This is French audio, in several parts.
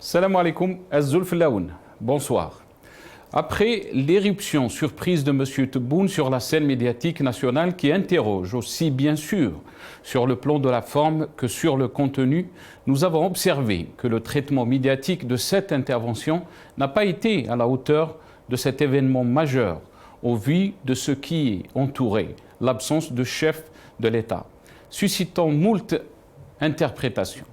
Salam alaikum, Az-Zulf Laoun. Bonsoir. Après l'éruption surprise de M. Tebboune sur la scène médiatique nationale qui interroge aussi bien sûr sur le plan de la forme que sur le contenu, nous avons observé que le traitement médiatique de cette intervention n'a pas été à la hauteur de cet événement majeur au vu de ce qui entourait l'absence de chef de l'État, suscitant moult interprétations.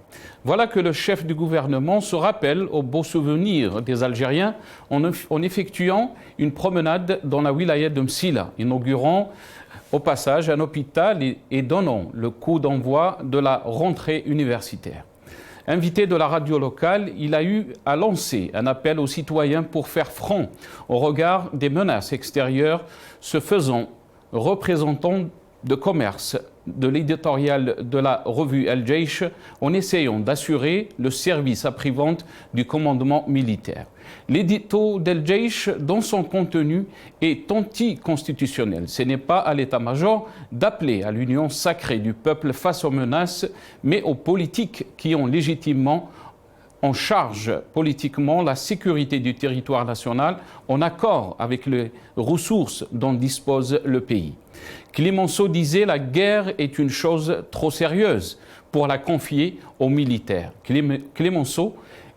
Voilà que le chef du gouvernement se rappelle au beau souvenir des Algériens en effectuant une promenade dans la wilaya de Msila, inaugurant au passage un hôpital et donnant le coup d'envoi de la rentrée universitaire. Invité de la radio locale, il a eu à lancer un appel aux citoyens pour faire front au regard des menaces extérieures se faisant représentant de commerce de l'éditorial de la revue El Jaish en essayant d'assurer le service après-vente du commandement militaire. L'édito d'El Jaish, dans son contenu, est anticonstitutionnel. Ce n'est pas à l'état-major d'appeler à l'union sacrée du peuple face aux menaces, mais aux politiques qui ont légitimement en charge politiquement la sécurité du territoire national en accord avec les ressources dont dispose le pays. Clemenceau disait « La guerre est une chose trop sérieuse pour la confier aux militaires ». Clemenceau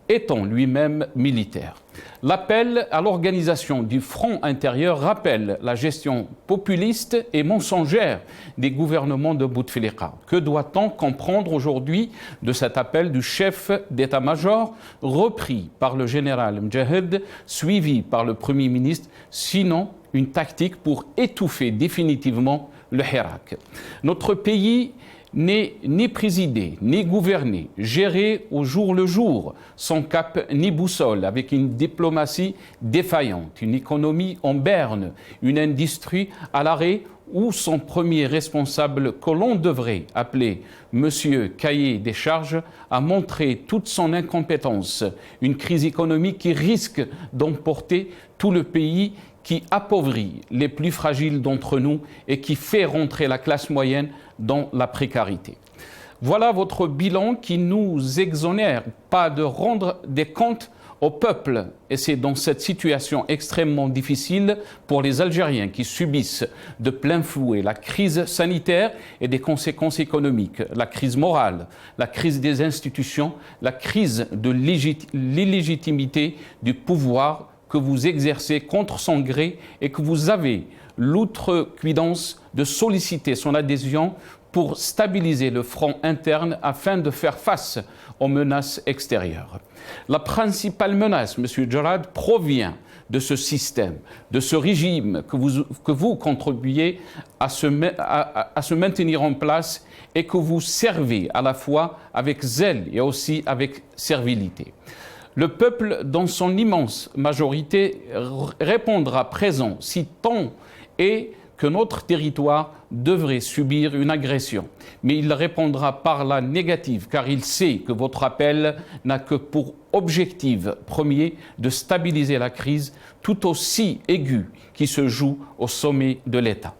étant lui-même militaire. L'appel à l'organisation du front intérieur rappelle la gestion populiste et mensongère des gouvernements de Bouteflika. Que doit-on comprendre aujourd'hui de cet appel du chef d'état-major, repris par le général Mjahid, suivi par le Premier ministre, sinon une tactique pour étouffer définitivement le Hirak? Notre pays n'est ni présidé, ni gouverné, géré au jour le jour, sans cap ni boussole, avec une diplomatie défaillante, une économie en berne, une industrie à l'arrêt où son premier responsable, que l'on devrait appeler Monsieur Cahier des charges, a montré toute son incompétence, une crise économique qui risque d'emporter tout le pays, qui appauvrit les plus fragiles d'entre nous et qui fait rentrer la classe moyenne dans la précarité. Voilà votre bilan qui nous exonère pas de rendre des comptes au peuple. Et c'est dans cette situation extrêmement difficile pour les Algériens qui subissent de plein fouet la crise sanitaire et des conséquences économiques, la crise morale, la crise des institutions, la crise de l'illégitimité du pouvoir que vous exercez contre son gré et que vous avez l'outrecuidance de solliciter son adhésion pour stabiliser le front interne afin de faire face aux menaces extérieures. La principale menace, M. Djerad, provient de ce système, de ce régime que vous contribuez à se maintenir en place et que vous servez à la fois avec zèle et aussi avec servilité. Le peuple, dans son immense majorité, répondra présent si tant est que notre territoire devrait subir une agression. Mais il répondra par la négative, car il sait que votre appel n'a que pour objectif premier de stabiliser la crise tout aussi aiguë qui se joue au sommet de l'État.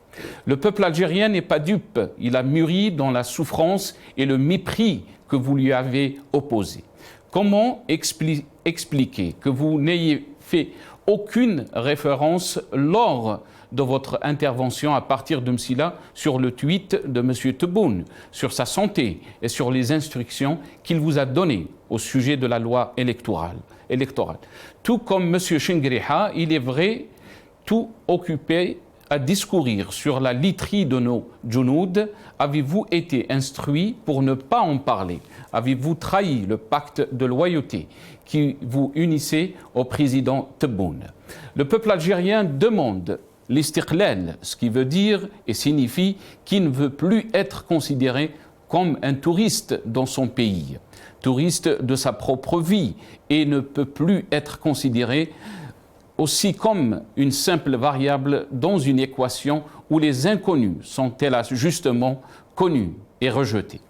Le peuple algérien n'est pas dupe, il a mûri dans la souffrance et le mépris que vous lui avez opposé. Comment expliquer que vous n'ayez fait aucune référence lors de votre intervention à partir de Msila sur le tweet de M. Tebboune, sur sa santé et sur les instructions qu'il vous a données au sujet de la loi électorale. Tout comme M. Chengriha, il est vrai, tout occupé à discourir sur la literie de nos djounoud. Avez-vous été instruit pour ne pas en parler? Avez-vous trahi le pacte de loyauté qui vous unissait au président Tebboune? Le peuple algérien demande l'istiqlal, ce qui veut dire et signifie qu'il ne veut plus être considéré comme un touriste dans son pays, touriste de sa propre vie, et ne peut plus être considéré aussi comme une simple variable dans une équation où les inconnus sont hélas justement connus et rejetés.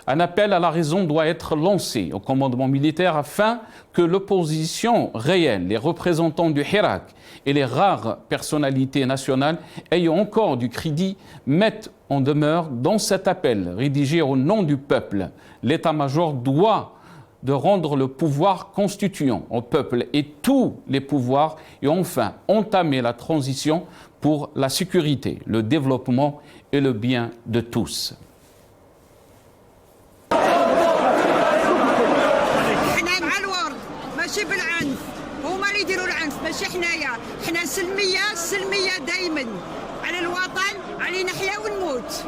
Un appel à la raison doit être lancé au commandement militaire afin que l'opposition réelle, les représentants du Hirak et les rares personnalités nationales ayant encore du crédit mettent en demeure dans cet appel rédigé au nom du peuple. L'état-major doit de rendre le pouvoir constituant au peuple et tous les pouvoirs et enfin entamer la transition pour la sécurité, le développement et le bien de tous. ماشي بالعنف هما اللي يديروا العنف ماشي حنايا حنا السلميه دائما على الوطن علينا نحيا ونموت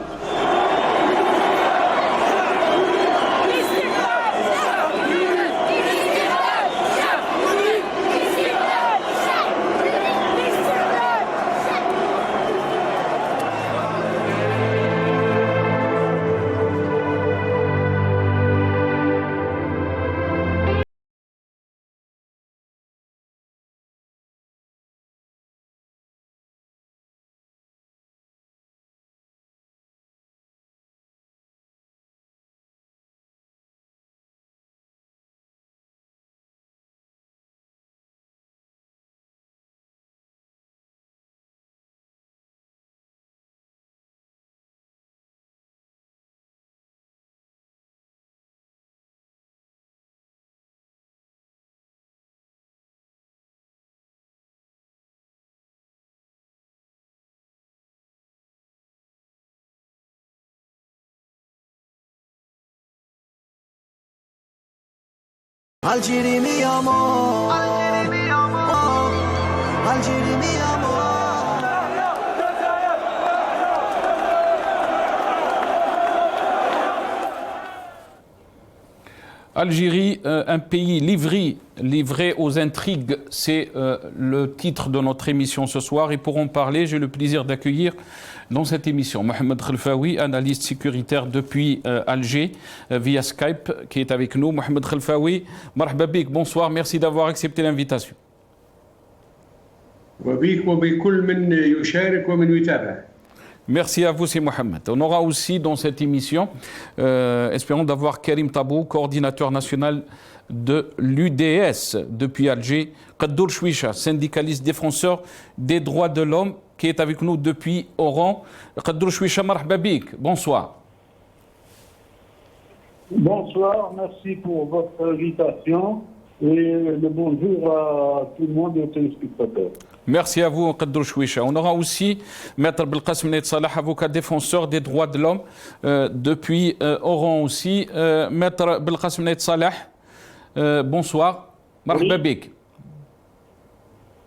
Algérie mi amor, Algérie mi amor. Algérie, un pays livré aux intrigues, c'est le titre de notre émission ce soir. Et pour en parler, j'ai le plaisir d'accueillir dans cette émission Mohamed Khelfaoui, analyste sécuritaire depuis Alger, via Skype, qui est avec nous. Mohamed Khelfaoui, marhaba bik, bonsoir, merci d'avoir accepté l'invitation. Merci à vous, c'est Mohamed. On aura aussi dans cette émission, espérons d'avoir Karim Tabou, coordinateur national de l'UDS depuis Alger, Kaddour Chouicha, syndicaliste défenseur des droits de l'homme, qui est avec nous depuis Oran. Kaddour Chouicha, marhaba bik, bonsoir. Bonsoir, merci pour votre invitation et le bonjour à tout le monde et aux téléspectateurs. Merci à vous, Kaddour Chouicha. On aura aussi Maître Belkacem Nait Salah, avocat défenseur des droits de l'homme depuis Oran aussi. Maître Belkacem Nait Salah, bonsoir. Marhaba bik.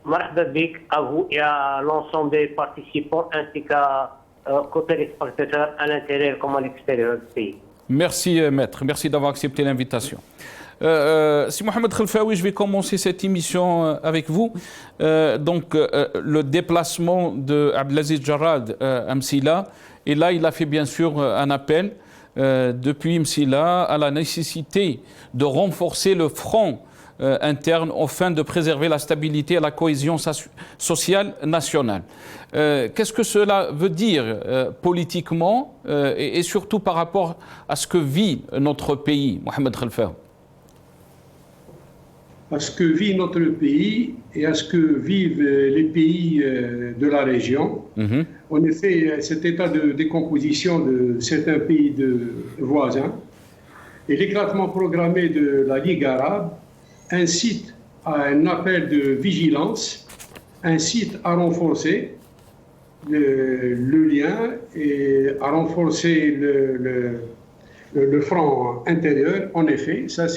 Marhaba bik à vous et à l'ensemble des participants ainsi qu'aux téléspectateurs à l'intérieur comme à l'extérieur du pays. Merci, Maître. Merci d'avoir accepté l'invitation. Si Mohamed Khelfaoui, je vais commencer cette émission avec vous. Le déplacement de Abdelaziz Jarrad à Msila, et là il a fait bien sûr un appel depuis Msila à la nécessité de renforcer le front interne afin de préserver la stabilité et la cohésion sociale nationale. Qu'est-ce que cela veut dire politiquement et surtout par rapport à ce que vit notre pays, Mohamed Khelfaoui? À ce que vit notre pays et à ce que vivent les pays de la région. En effet, cet état de décomposition de certains pays voisins et l'éclatement programmé de la Ligue arabe incite à un appel de vigilance, incite à renforcer le lien et à renforcer le front intérieur. En effet, ça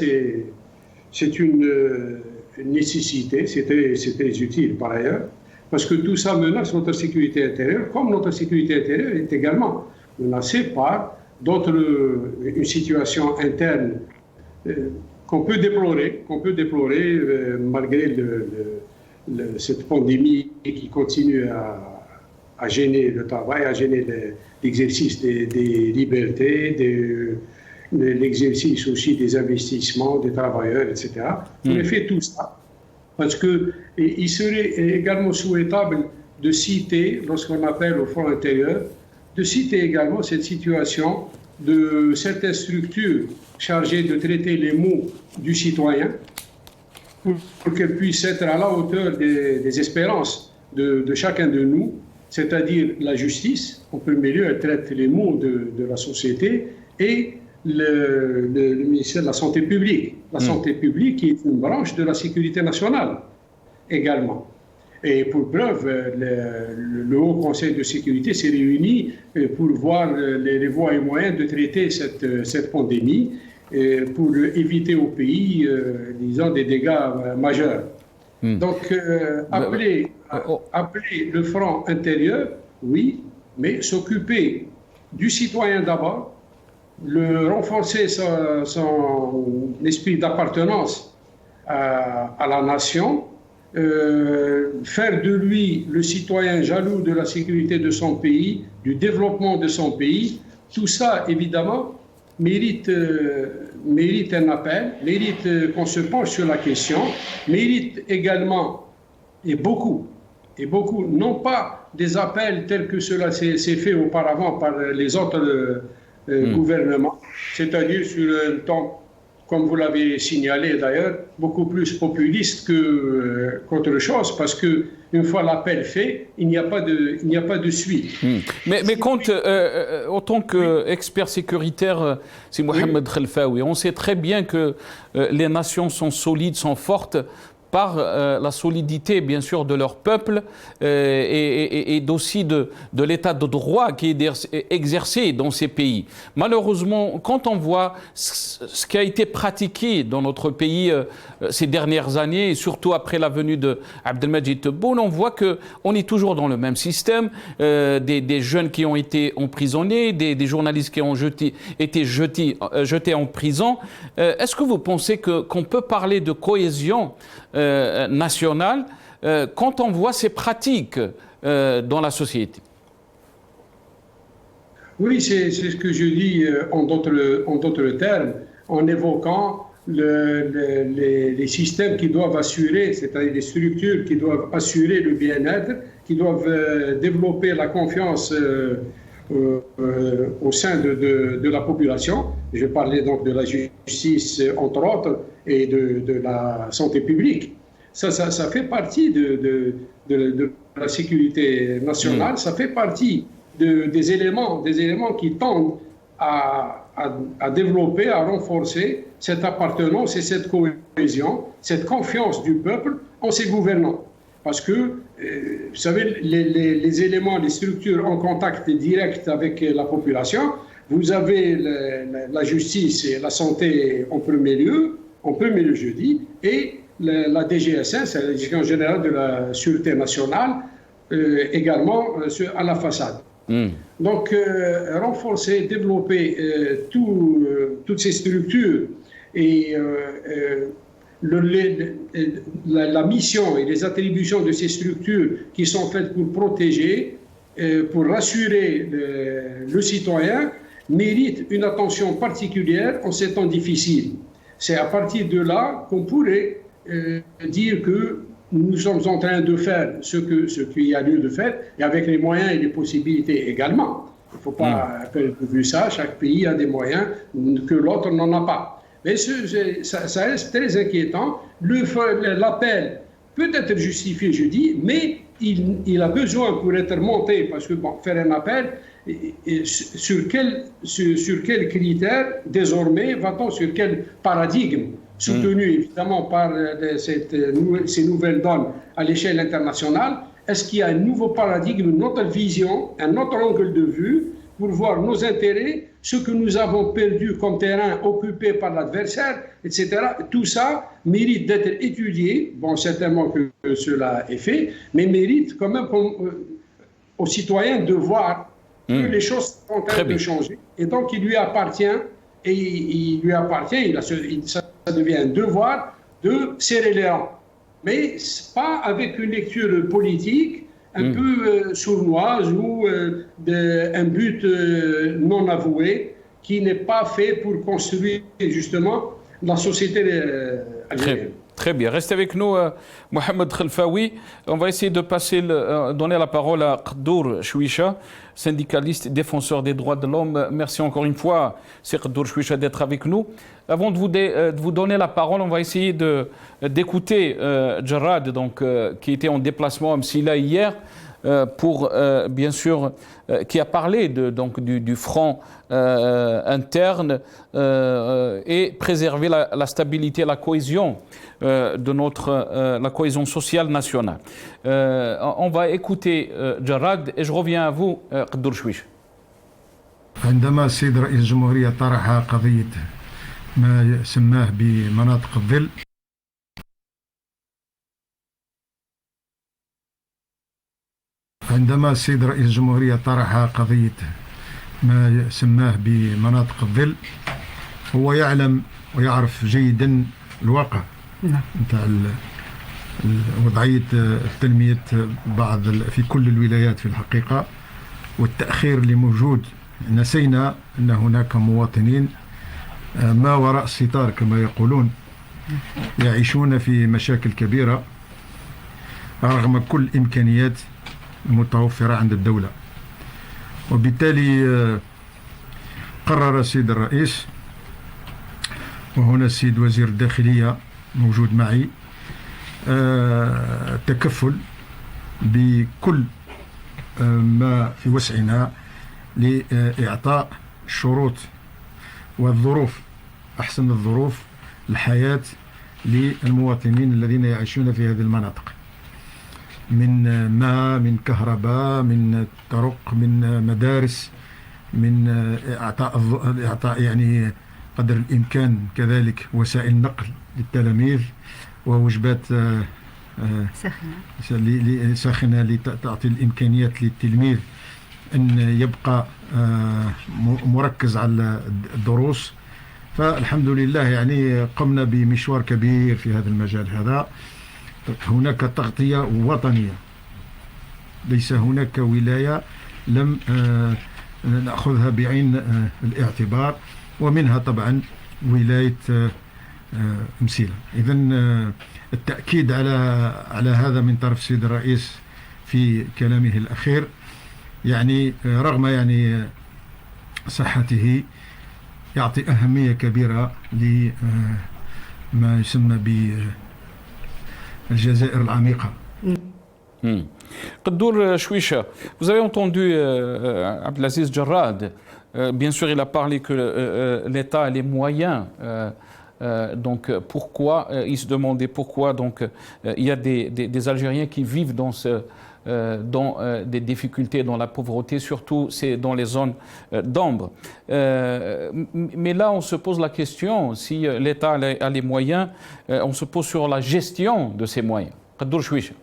c'est une nécessité, c'est très utile par ailleurs, parce que tout ça menace notre sécurité intérieure, comme notre sécurité intérieure est également menacée par une situation interne qu'on peut déplorer malgré cette pandémie qui continue à gêner le travail, à gêner l'exercice des libertés, l'exercice aussi des investissements des travailleurs, etc. En effet, tout ça, parce qu'il serait également souhaitable de citer, lorsqu'on appelle au front intérieur, de citer également cette situation de certaines structures chargées de traiter les maux du citoyen pour qu'elles puissent être à la hauteur des espérances de chacun de nous, c'est-à-dire la justice, en premier lieu, elle traite les maux de la société, et le ministère de la Santé publique. La santé publique qui est une branche de la sécurité nationale également. Et pour preuve, le Haut Conseil de sécurité s'est réuni pour voir les voies et moyens de traiter cette pandémie pour éviter au pays, disons, des dégâts majeurs. Donc, appeler le front intérieur, oui, mais s'occuper du citoyen d'abord, renforcer son esprit d'appartenance à la nation, faire de lui le citoyen jaloux de la sécurité de son pays, du développement de son pays, tout ça, évidemment, mérite un appel, mérite qu'on se penche sur la question, mérite également, et beaucoup, non pas des appels tels que cela s'est fait auparavant par les autres gouvernements, c'est-à-dire sur un ton, comme vous l'avez signalé d'ailleurs, beaucoup plus populiste qu'autre chose, parce que une fois l'appel fait, il n'y a pas de suite. Mais autant qu'expert sécuritaire, c'est Mohamed Khelfaoui, on sait très bien que les nations sont solides, sont fortes, par la solidité, bien sûr, de leur peuple et aussi de l'état de droit qui est exercé dans ces pays. Malheureusement, quand on voit ce qui a été pratiqué dans notre pays ces dernières années, et surtout après la venue de Abdelmadjid Tebboune, on voit qu'on est toujours dans le même système, des jeunes qui ont été emprisonnés, des journalistes qui ont été jetés en prison. Est-ce que vous pensez qu'on peut parler de cohésion nationale quand on voit ces pratiques dans la société? Oui, c'est ce que je dis en d'autres termes, en évoquant les systèmes qui doivent assurer, c'est-à-dire les structures qui doivent assurer le bien-être, qui doivent développer la confiance au sein de la population. Je parlais donc de la justice, entre autres, et de la santé publique. Ça fait partie de la sécurité nationale, ça fait partie des éléments qui tendent à développer, à renforcer cette appartenance et cette cohésion, cette confiance du peuple en ses gouvernants. Parce que, vous savez, les éléments, les structures en contact direct avec la population, vous avez la justice et la santé en premier lieu, je dis, et la DGSN, c'est la Direction générale de la Sûreté nationale, également à la façade. Donc, renforcer, développer toutes ces structures et la mission et les attributions de ces structures qui sont faites pour protéger, pour rassurer le citoyen, méritent une attention particulière en ces temps difficiles. C'est à partir de là qu'on pourrait dire que nous sommes en train de faire ce qu'il y a lieu de faire, et avec les moyens et les possibilités également. Il ne faut pas perdre de vue ça, chaque pays a des moyens que l'autre n'en a pas. Mais ça reste très inquiétant. L'appel peut être justifié, je dis, mais il a besoin pour être monté, parce que faire un appel, sur quel critère désormais va-t-on, sur quel paradigme soutenu évidemment par ces nouvelles donnes à l'échelle internationale, est-ce qu'il y a un nouveau paradigme, une autre vision, un autre angle de vue pour voir nos intérêts, ce que nous avons perdu comme terrain occupé par l'adversaire, etc. Tout ça mérite d'être étudié. Bon, certainement que cela est fait, mais mérite quand même aux citoyens de voir que les choses sont en train de changer. Et donc, il lui appartient, ça devient un devoir de serrer les rangs. Mais pas avec une lecture politique un peu sournoise ou un but non avoué qui n'est pas fait pour construire justement la société algérienne. Très bien. Restez avec nous, Mohamed Khelfaoui. On va essayer de donner la parole à Qaddour Chouicha, syndicaliste et défenseur des droits de l'homme. Merci encore une fois, c'est Qaddour Chouicha, d'être avec nous. Avant de vous donner la parole, on va essayer d'écouter Jarrad, qui était en déplacement à Msila hier. pour, bien sûr, qui a parlé donc du front interne et préserver la stabilité, la cohésion de la cohésion sociale nationale. On va écouter Jarrad et je reviens à vous, Qaddour Chouicha. عندما السيد رئيس الجمهورية طرح قضية ما سماه بمناطق الظل عندما السيد رئيس الجمهورية طرح قضية ما سماه بمناطق الظل هو يعلم ويعرف جيدا الواقع نتاع وضعية تنمية في كل الولايات في الحقيقة والتأخير اللي موجود. نسينا أن هناك مواطنين ما وراء الستار كما يقولون يعيشون في مشاكل كبيرة رغم كل الإمكانيات المتوفرة عند الدولة. وبالتالي قرر السيد الرئيس وهنا السيد وزير الداخلية موجود معي التكفل بكل ما في وسعنا لإعطاء الشروط والظروف أحسن الظروف الحياة للمواطنين الذين يعيشون في هذه المناطق من ماء، من كهرباء، من طرق، من مدارس، من إعطاء يعني قدر الإمكان كذلك وسائل نقل للتلاميذ ووجبات ساخنة لتعطي الإمكانيات للتلميذ أن يبقى مركز على الدروس. فالحمد لله يعني قمنا بمشوار كبير في هذا المجال هذا. هناك تغطية وطنية، ليس هناك ولاية لم نأخذها بعين الاعتبار ومنها طبعا ولاية مسيلة. إذن التأكيد على هذا من طرف السيد الرئيس في كلامه الأخير يعني رغم يعني صحته يعطي أهمية كبيرة لما يسمى بالجزائر العميقة. Qaddour Chouicha, vous avez entendu Abdelaziz Jarrad. Bien sûr, il a parlé que l'État a les moyens. Donc, pourquoi il se demandait pourquoi donc il y a des Algériens qui vivent dans des difficultés, dans la pauvreté, surtout c'est dans les zones d'ombre. Mais là, on se pose la question, si l'État a les moyens, on se pose sur la gestion de ces moyens. Qaddour Chouicha.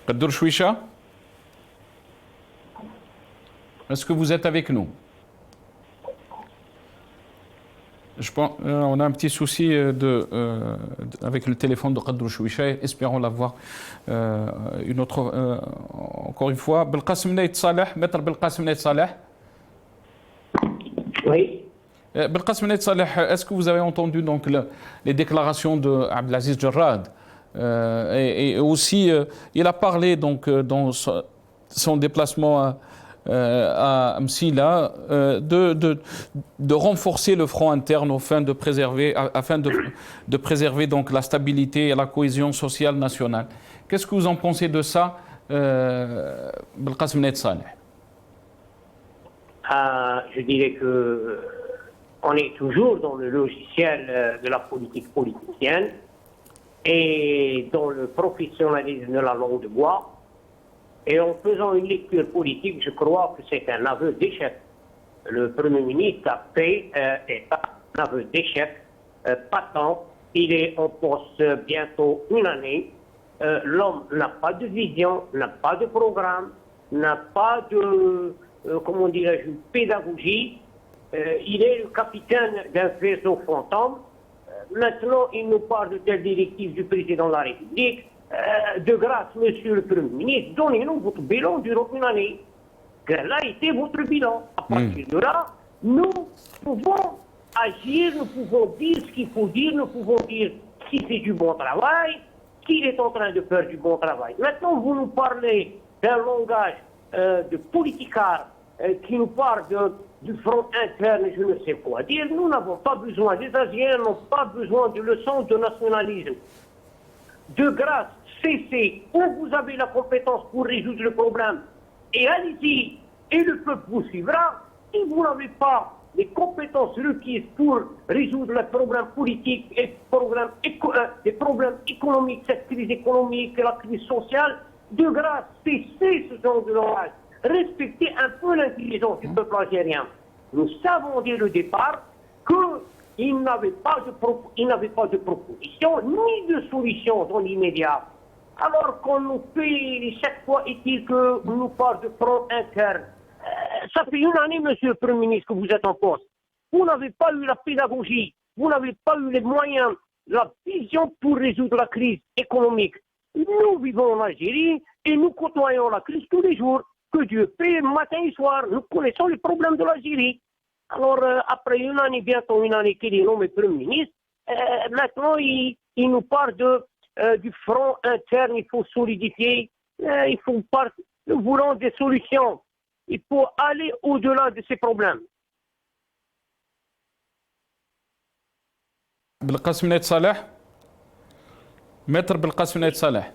Qaddour Chouicha, est-ce que vous êtes avec nous? Je pense on a un petit souci avec le téléphone de Qaddour Chouicha. Espérons l'avoir une autre encore une fois. Belqasem Nait Saleh, maître Belqasem Nait Saleh. Oui. Belqasem Nait Saleh, est-ce que vous avez entendu donc les déclarations de Abdelaziz Jarrad? Et aussi, il a parlé donc dans son déplacement à Msila de renforcer le front interne afin de préserver donc la stabilité et la cohésion sociale nationale. Qu'est-ce que vous en pensez de ça, Belqasem Nait Saleh? Je dirais que on est toujours dans le logiciel de la politique politicienne et dans le professionnalisme de la langue de bois. Et en faisant une lecture politique, je crois que c'est un aveu d'échec. Le Premier ministre a fait un aveu d'échec patent. Il est en poste bientôt une année. L'homme n'a pas de vision, n'a pas de programme, n'a pas de, comment dirais-je, pédagogie. Il est le capitaine d'un vaisseau fantôme. Maintenant, il nous parle de telles directives du président de la République. De grâce, monsieur le Premier ministre, donnez-nous votre bilan durant une année. Quel a été votre bilan? À partir de là, nous pouvons agir, nous pouvons dire ce qu'il faut dire, nous pouvons dire s'il fait du bon travail, s'il est en train de faire du bon travail. Maintenant, vous nous parlez d'un langage de politicard qui nous parle du front interne, je ne sais quoi dire. Nous n'avons pas besoin, les Algériens n'ont pas besoin de leçons de nationalisme. de grâce, cessez, où vous avez la compétence pour résoudre le problème, et allez-y, et le peuple vous suivra. Si vous n'avez pas les compétences requises pour résoudre les problèmes politiques et les problèmes économiques, cette crise économique et la crise sociale, de grâce, cessez ce genre de langage. Respectez un peu l'intelligence du peuple algérien. Nous savons dès le départ qu'il n'avait pas de proposition ni de solution dans l'immédiat. Alors qu'on nous fait, chaque fois est-il que nous parle de front interne. Ça fait une année, monsieur le Premier ministre, que vous êtes en poste. Vous n'avez pas eu la pédagogie, vous n'avez pas eu les moyens, la vision pour résoudre la crise économique. Nous vivons en Algérie et nous côtoyons la crise tous les jours. Que Dieu paie matin et soir. Nous connaissons les problèmes de l'Algérie. Alors, après une année, bientôt une année qu'il est nommé Premier ministre, maintenant il nous parle du front interne, il faut solidifier, nous voulons des solutions. Il faut aller au-delà de ces problèmes. Belkacem Naït Saleh, Maître Belkacem Naït Saleh.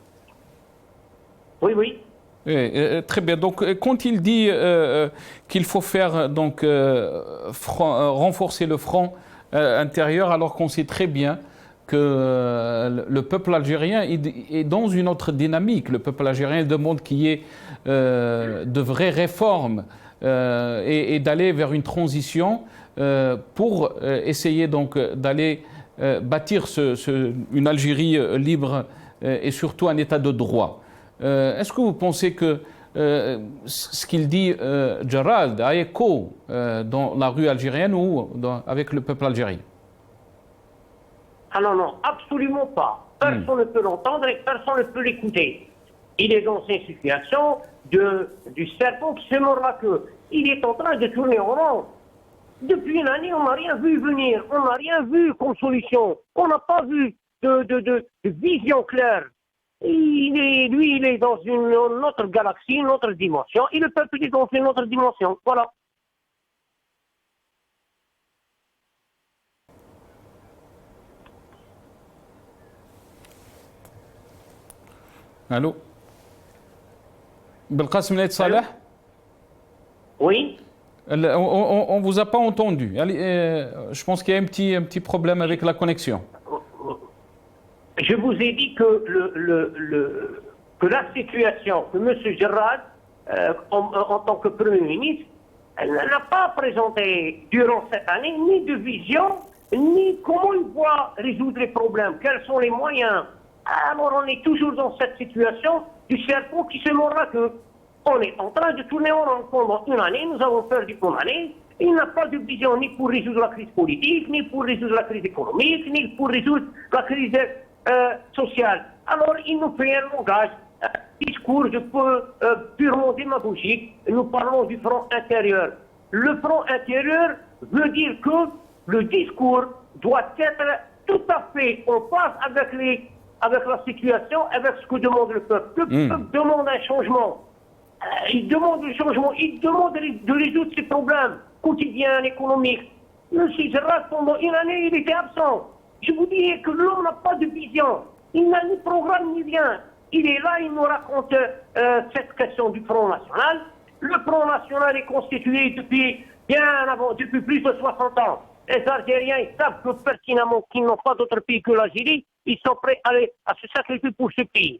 Oui, oui. Très bien. Donc, quand il dit qu'il faut faire renforcer le front intérieur, alors qu'on sait très bien que le peuple algérien est dans une autre dynamique. Le peuple algérien demande qu'il y ait de vraies réformes et d'aller vers une transition pour essayer donc d'aller bâtir une Algérie libre et surtout un état de droit. Est-ce que vous pensez que ce qu'il dit Jarrad a écho dans la rue algérienne ou avec le peuple algérien? Ah non, non, absolument pas. Personne ne peut l'entendre et personne ne peut l'écouter. Il est dans une situation du serpent qui se mord la queue. Il est en train de tourner en rond. Depuis une année, on n'a rien vu venir. On n'a rien vu comme solution. On n'a pas vu de vision claire. Il est dans une autre galaxie, une autre dimension. Et le peuple est dans une autre dimension. Voilà. Allô? Belkacem Naït Saleh? Oui. On ne vous a pas entendu. Je pense qu'il y a un petit problème avec la connexion. Je vous ai dit que que la situation que M. Jarrad, en tant que Premier ministre, n'a pas présenté durant cette année ni de vision, ni comment il voit résoudre les problèmes, quels sont les moyens. Alors on est toujours dans cette situation du serpent qui se mord la queue. On est en train de tourner en rond pendant une année, nous avons perdu une année. Il n'a pas de vision ni pour résoudre la crise politique, ni pour résoudre la crise économique, ni pour résoudre la crise sociale. Alors il nous fait un langage, un discours purement démagogique. Nous parlons du front intérieur. Le front intérieur veut dire que le discours doit être tout à fait en phase avec la situation, avec ce que demande le peuple. Le peuple demande un changement. Il demande le changement, il demande de résoudre ses problèmes quotidiens, économiques. M. Jarrad, pendant une année, il était absent. Je vous dis que l'homme n'a pas de vision. Il n'a ni programme ni rien. Il est là, il nous raconte cette question du Front National. Le Front National est constitué depuis plus de 60 ans. Les Algériens, ils savent que pertinemment qu'ils n'ont pas d'autre pays que l'Algérie. Ils sont prêts à se sacrifier pour ce pays.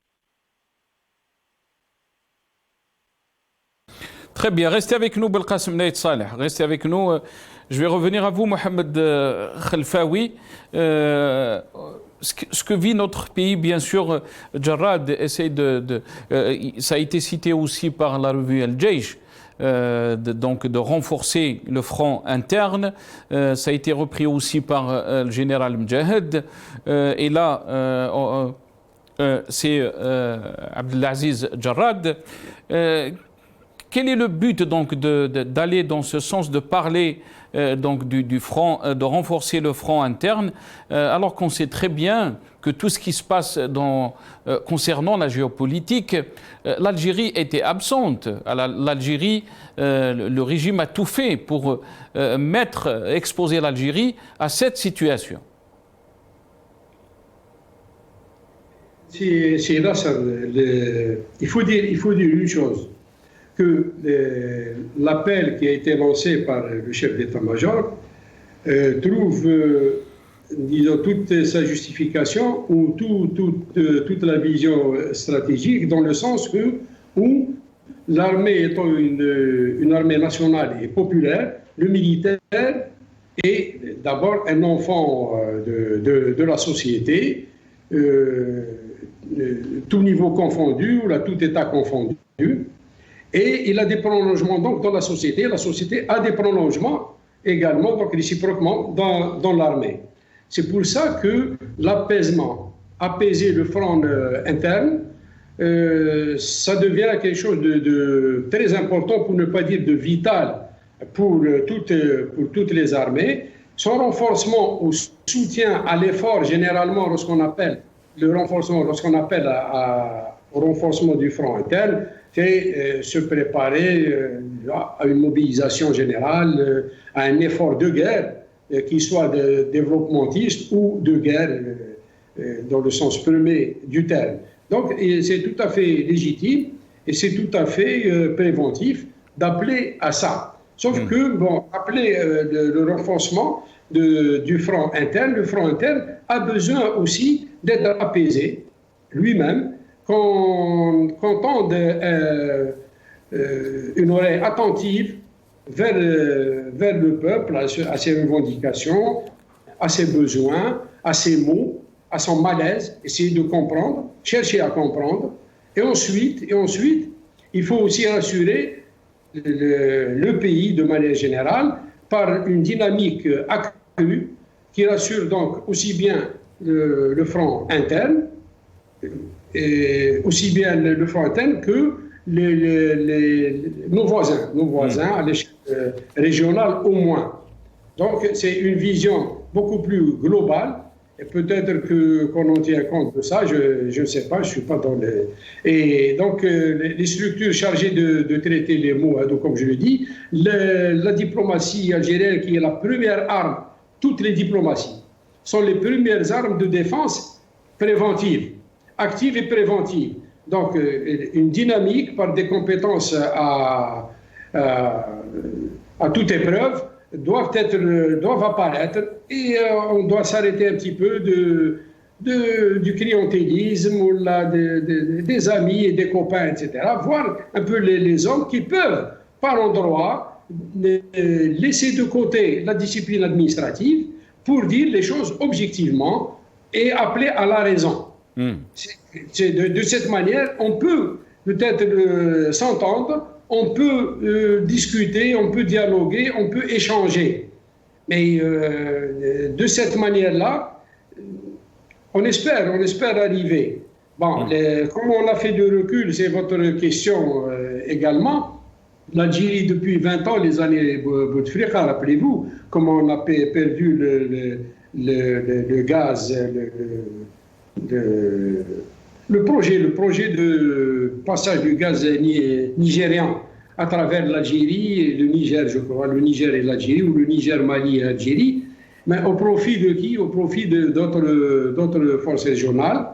Très bien, restez avec nous, Belkacem Naït Saleh. Restez avec nous. Je vais revenir à vous, Mohamed Khelfaoui. Ce que vit notre pays, bien sûr, Jarrad essaie ça a été cité aussi par la revue El Jaish, donc de renforcer le front interne. Ça a été repris aussi par le général Mjahid. Et là, c'est Abdelaziz Jarrad. Quel est le but donc d'aller dans ce sens, de parler donc du front, de renforcer le front interne, alors qu'on sait très bien que tout ce qui se passe concernant la géopolitique, l'Algérie était absente. L'Algérie, le régime a tout fait pour exposer l'Algérie à cette situation. c'est là, il faut dire une chose, que l'appel qui a été lancé par le chef d'état-major trouve, disons, toute sa justification ou toute la vision stratégique dans le sens où l'armée étant une armée nationale et populaire, le militaire est d'abord un enfant de la société, tout niveau confondu, ou tout état confondu, et il a des prolongements donc dans la société a des prolongements également, donc réciproquement, dans l'armée. C'est pour ça que l'apaisement, apaiser le front interne, ça devient quelque chose de très important, pour ne pas dire de vital, pour toutes les armées. Son renforcement au soutien à l'effort, généralement, lorsqu'on appelle au renforcement du front interne, c'est se préparer à une mobilisation générale, à un effort de guerre, qu'il soit développementiste ou de guerre dans le sens premier du terme. Donc c'est tout à fait légitime et c'est tout à fait préventif d'appeler à ça. Sauf que, appeler le renforcement du front interne, le front interne a besoin aussi d'être apaisé lui-même, qu'on tende une oreille attentive vers le peuple, à ses revendications, à ses besoins, à ses maux, à son malaise, essayer de comprendre, chercher à comprendre. Et ensuite, il faut aussi rassurer le pays de manière générale par une dynamique accrue qui rassure donc aussi bien le front interne, et aussi bien le front interne que nos voisins à l'échelle régionale au moins. Donc c'est une vision beaucoup plus globale, et peut-être qu'on en tient compte de ça, je ne sais pas, je ne suis pas dans les... Et donc les structures chargées de traiter les mots, donc, comme je le dis, la diplomatie algérienne qui est la première arme, toutes les diplomaties sont les premières armes de défense préventive, active et préventive. Donc une dynamique par des compétences à toute épreuve doivent apparaître, et on doit s'arrêter un petit peu du clientélisme ou des amis et des copains, etc. Voir un peu les hommes qui peuvent, par endroit, laisser de côté la discipline administrative pour dire les choses objectivement et appeler à la raison. De cette manière, on peut peut-être s'entendre, on peut discuter, on peut dialoguer, on peut échanger. Mais de cette manière-là, on espère arriver. Bon, comme on a fait du recul, c'est votre question également. L'Algérie, depuis 20 ans, les années Bouteflika, rappelez-vous, comment on a perdu le gaz, le projet de passage du gaz nigérian à travers l'Algérie et le Niger, je crois, le Niger et l'Algérie, ou le Niger, Mali et Algérie, mais au profit de qui? Au profit d'autres forces régionales.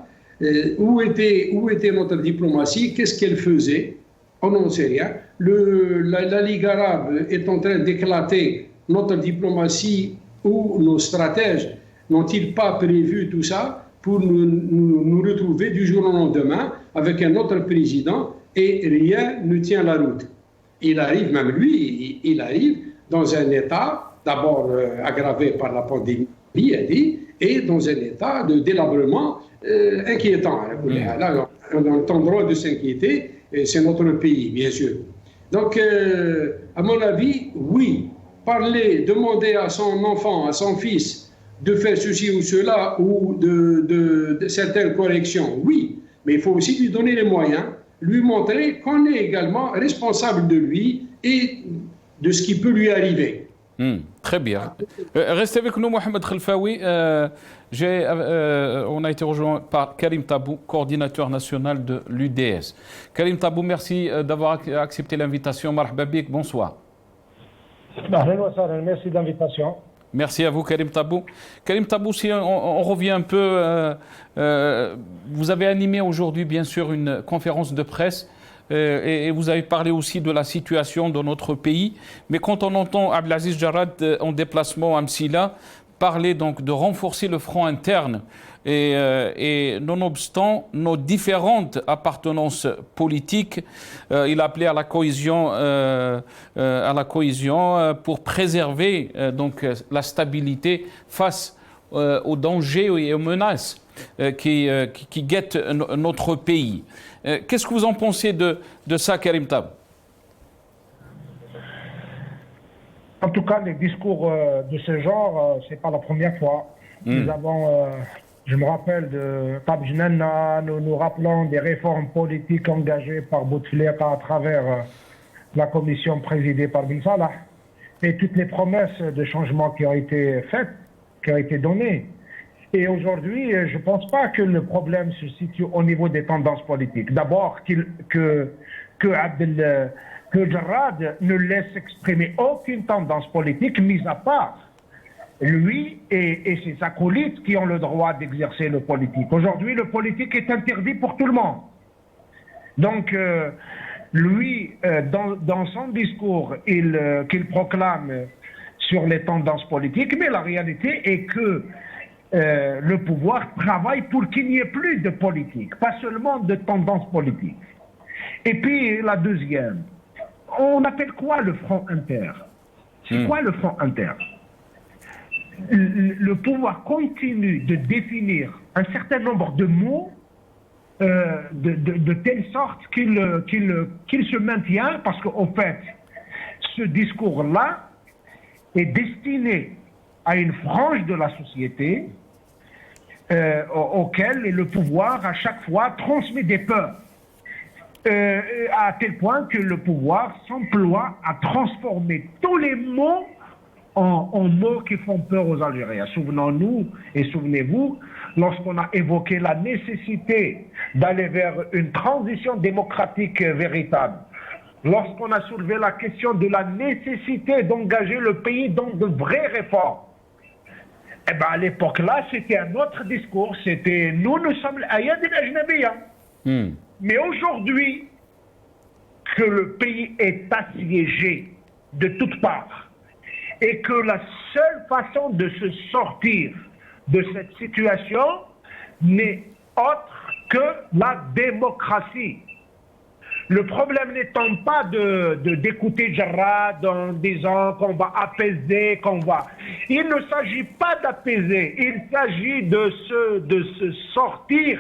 Où était notre diplomatie? Qu'est-ce qu'elle faisait? On n'en sait rien. La Ligue arabe est en train d'éclater. Notre diplomatie ou nos stratèges n'ont-ils pas prévu tout ça pour nous retrouver du jour au lendemain avec un autre président, et rien ne tient la route. Il arrive, même lui, il arrive dans un état d'abord aggravé par la pandémie, et dans un état de délabrement inquiétant. Là, on a le droit de s'inquiéter, et c'est notre pays, bien sûr. Donc, à mon avis, oui, demander à son enfant, à son fils, de faire ceci ou cela, ou de certaines corrections, oui, mais il faut aussi lui donner les moyens, lui montrer qu'on est également responsable de lui et de ce qui peut lui arriver. Très bien. Restez avec nous, Mohamed Khelfaoui. On a été rejoint par Karim Tabou, coordinateur national de l'UDS. Karim Tabou, merci d'avoir accepté l'invitation. Marhaba bik, bonsoir. Merci de l'invitation. Merci à vous, Karim Tabou. Karim Tabou, si on revient un peu, vous avez animé aujourd'hui, bien sûr, une conférence de presse et vous avez parlé aussi de la situation dans notre pays. Mais quand on entend Abdelaziz Jarrad en déplacement à Msila parler donc de renforcer le front interne et nonobstant nos différentes appartenances politiques, il a appelé à la cohésion, pour préserver donc la stabilité face aux dangers et aux menaces qui guettent notre pays. Qu'est-ce que vous en pensez de ça, Karim Tab? En tout cas, les discours de ce genre, c'est pas la première fois. Nous avons, je me rappelle de Tabjnana, nous rappelons des réformes politiques engagées par Bouteflika à travers la commission présidée par Ben Salah et toutes les promesses de changement qui ont été faites, qui ont été données. Et aujourd'hui, je ne pense pas que le problème se situe au niveau des tendances politiques. D'abord, que Jarrad ne laisse exprimer aucune tendance politique, mis à part lui et ses acolytes qui ont le droit d'exercer le politique. Aujourd'hui, le politique est interdit pour tout le monde. Donc, lui, dans son discours, qu'il proclame sur les tendances politiques, mais la réalité est que le pouvoir travaille pour qu'il n'y ait plus de politique, pas seulement de tendances politiques. Et puis, la deuxième, on appelle quoi le front interne? C'est quoi le front interne? Le pouvoir continue de définir un certain nombre de mots de telle sorte qu'il se maintient, parce qu'en fait, ce discours-là est destiné à une frange de la société auquel le pouvoir, à chaque fois, transmet des peurs. À tel point que le pouvoir s'emploie à transformer tous les mots en mots qui font peur aux Algériens. Souvenons-nous et souvenez-vous, lorsqu'on a évoqué la nécessité d'aller vers une transition démocratique véritable, lorsqu'on a soulevé la question de la nécessité d'engager le pays dans de vraies réformes, eh bien à l'époque là, c'était un autre discours, c'était nous sommes l'ayad al-ajnabiyya. Mais aujourd'hui, que le pays est assiégé de toutes parts et que la seule façon de se sortir de cette situation n'est autre que la démocratie. Le problème n'étant pas d'écouter Jarrad en disant qu'on va apaiser, Il ne s'agit pas d'apaiser, il s'agit de se sortir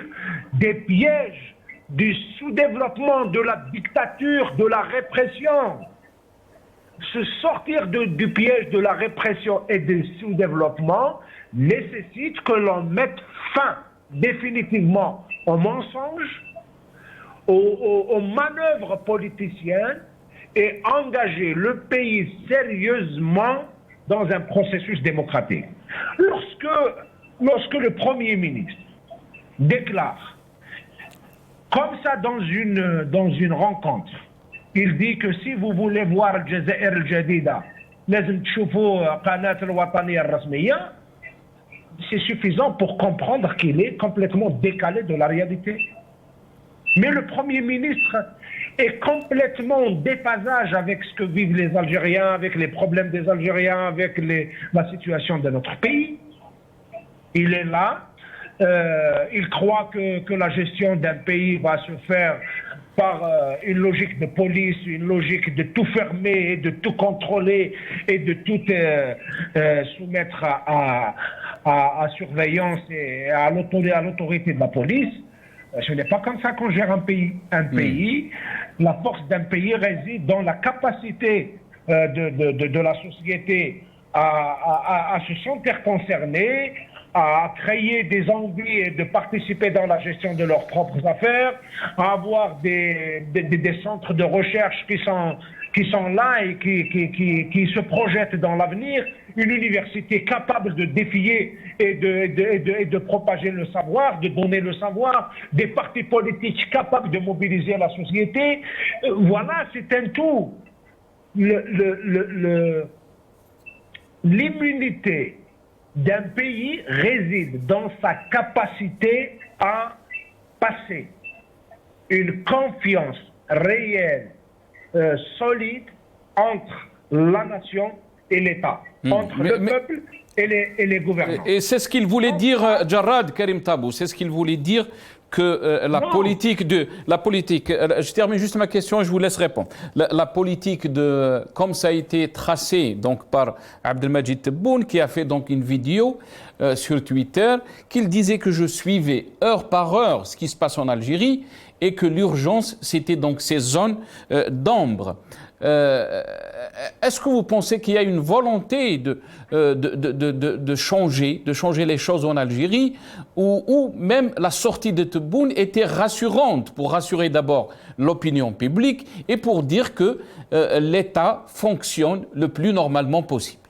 des pièges du sous-développement, de la dictature, de la répression. Se sortir du piège de la répression et du sous-développement nécessite que l'on mette fin définitivement aux mensonges, aux manœuvres politiciennes et engager le pays sérieusement dans un processus démocratique. Lorsque le Premier ministre déclare, comme ça dans une rencontre, il dit que si vous voulez voir le Jazair al-Jadida, c'est suffisant pour comprendre qu'il est complètement décalé de la réalité. Mais le Premier ministre est complètement en déphasage avec ce que vivent les Algériens, avec les problèmes des Algériens, avec la situation de notre pays. Il est là, il croit que la gestion d'un pays va se faire par une logique de police, une logique de tout fermer, de tout contrôler et de tout soumettre à surveillance et à l'autorité de la police. Ce n'est pas comme ça qu'on gère un pays. Un pays, la force d'un pays réside dans la capacité de la société à se sentir concernée, à créer des envies et de participer dans la gestion de leurs propres affaires, à avoir des centres de recherche qui sont là et qui se projettent dans l'avenir, une université capable de défier et de propager le savoir, de donner le savoir, des partis politiques capables de mobiliser la société. Voilà, c'est un tout. l'immunité d'un pays réside dans sa capacité à passer une confiance réelle, solide entre la nation et l'État, entre le peuple et les gouvernants. Et c'est ce qu'il voulait dire, Jarrad Karim Tabou, c'est ce qu'il voulait dire que la politique, je termine juste ma question et je vous laisse répondre. La politique comme ça a été tracé donc par Abdelmajid Tebboune, qui a fait donc une vidéo sur Twitter, qu'il disait que je suivais heure par heure ce qui se passe en Algérie et que l'urgence c'était donc ces zones d'ombre. Est-ce que vous pensez qu'il y a une volonté de changer les choses en Algérie, ou même la sortie de Tebboune était rassurante pour rassurer d'abord l'opinion publique et pour dire que l'État fonctionne le plus normalement possible?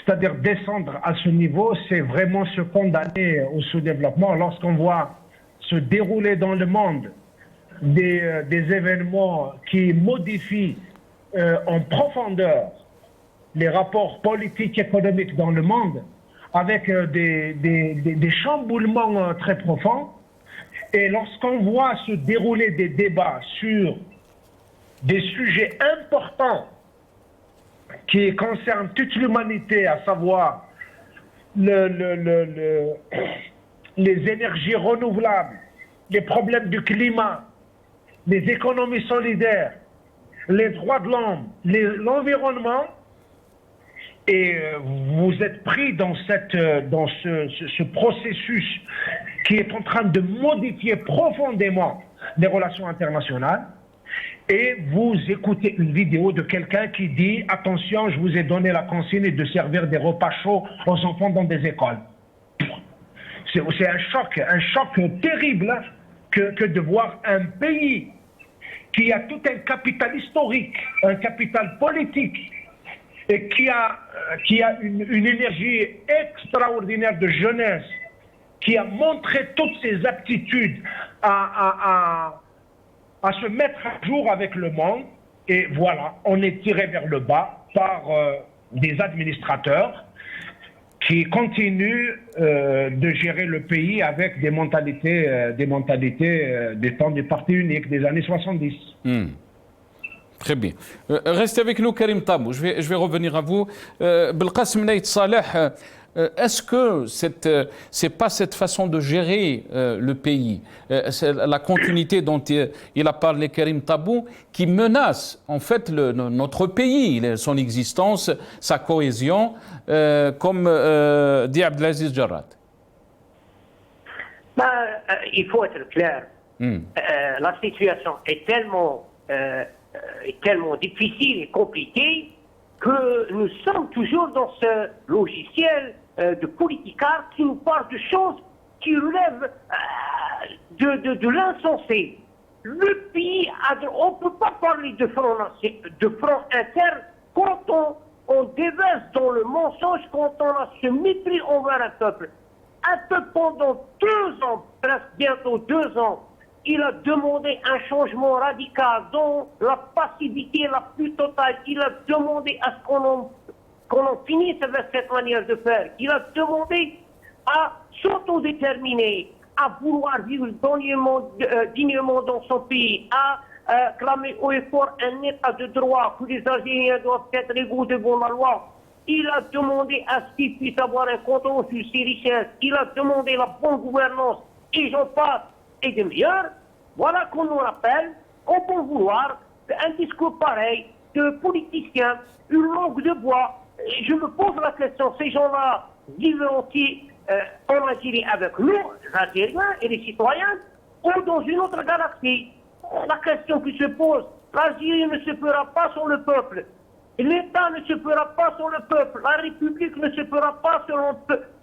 C'est-à-dire descendre à ce niveau, c'est vraiment se condamner au sous-développement. Lorsqu'on voit se dérouler dans le monde des événements qui modifient en profondeur les rapports politiques et économiques dans le monde, avec des chamboulements très profonds, et lorsqu'on voit se dérouler des débats sur des sujets importants qui concernent toute l'humanité, à savoir les énergies renouvelables, les problèmes du climat, les économies solidaires, les droits de l'homme, l'environnement, et vous êtes pris dans ce processus qui est en train de modifier profondément les relations internationales, et vous écoutez une vidéo de quelqu'un qui dit « Attention, je vous ai donné la consigne de servir des repas chauds aux enfants dans des écoles ». C'est un choc terrible que de voir un pays qui a tout un capital historique, un capital politique, et qui a une énergie extraordinaire de jeunesse, qui a montré toutes ses aptitudes à se mettre à jour avec le monde, et voilà, on est tiré vers le bas par des administrateurs qui continuent de gérer le pays avec des mentalités des temps du parti unique des années 70. Très bien. Restez avec nous, Karim Tabou. Je vais revenir à vous. Belkacem Naït Saleh, est-ce que c'est pas cette façon de gérer le pays, la continuité dont il a parlé Karim Tabou, qui menace en fait notre pays, son existence, sa cohésion, comme dit Abdelaziz Jarrad? Il faut être clair. La situation est tellement difficile et compliquée que nous sommes toujours dans ce logiciel de politicard qui nous parle de choses qui relèvent de l'insensé. Le pays, on ne peut pas parler de front interne quand on déverse dans le mensonge, quand on a ce mépris envers un peuple. Un peuple pendant 2 ans, presque bientôt 2 ans, il a demandé un changement radical dans la passivité la plus totale. Il a demandé à ce qu'on en finisse avec cette manière de faire. Il a demandé à s'autodéterminer, à vouloir vivre dignement dans son pays, à clamer haut et fort un état de droit, que les Algériens doivent être égaux devant la loi. Il a demandé à ce qu'ils puissent avoir un contrôle sur ses richesses. Il a demandé la bonne gouvernance, et j'en passe, et de meilleurs. Voilà qu'on nous rappelle, on peut vouloir un discours pareil de politiciens, une langue de bois. Et je me pose la question, ces gens-là vivent-ils en Algérie avec nous, les Algériens et les citoyens, ou dans une autre galaxie? La question qui se pose, l'Algérie ne se fera pas sans le peuple. L'État ne se fera pas sans le peuple. La République ne se fera pas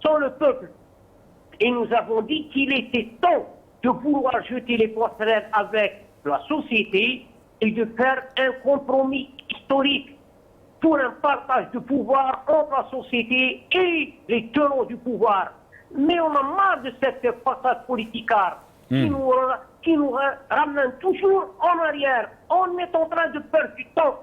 sans le peuple. Et nous avons dit qu'il était temps de vouloir jeter les passerelles avec la société et de faire un compromis historique pour un partage de pouvoir entre la société et les tenants du pouvoir. Mais on a marre de cette façade politicard qui nous ramène toujours en arrière. On est en train de perdre du temps.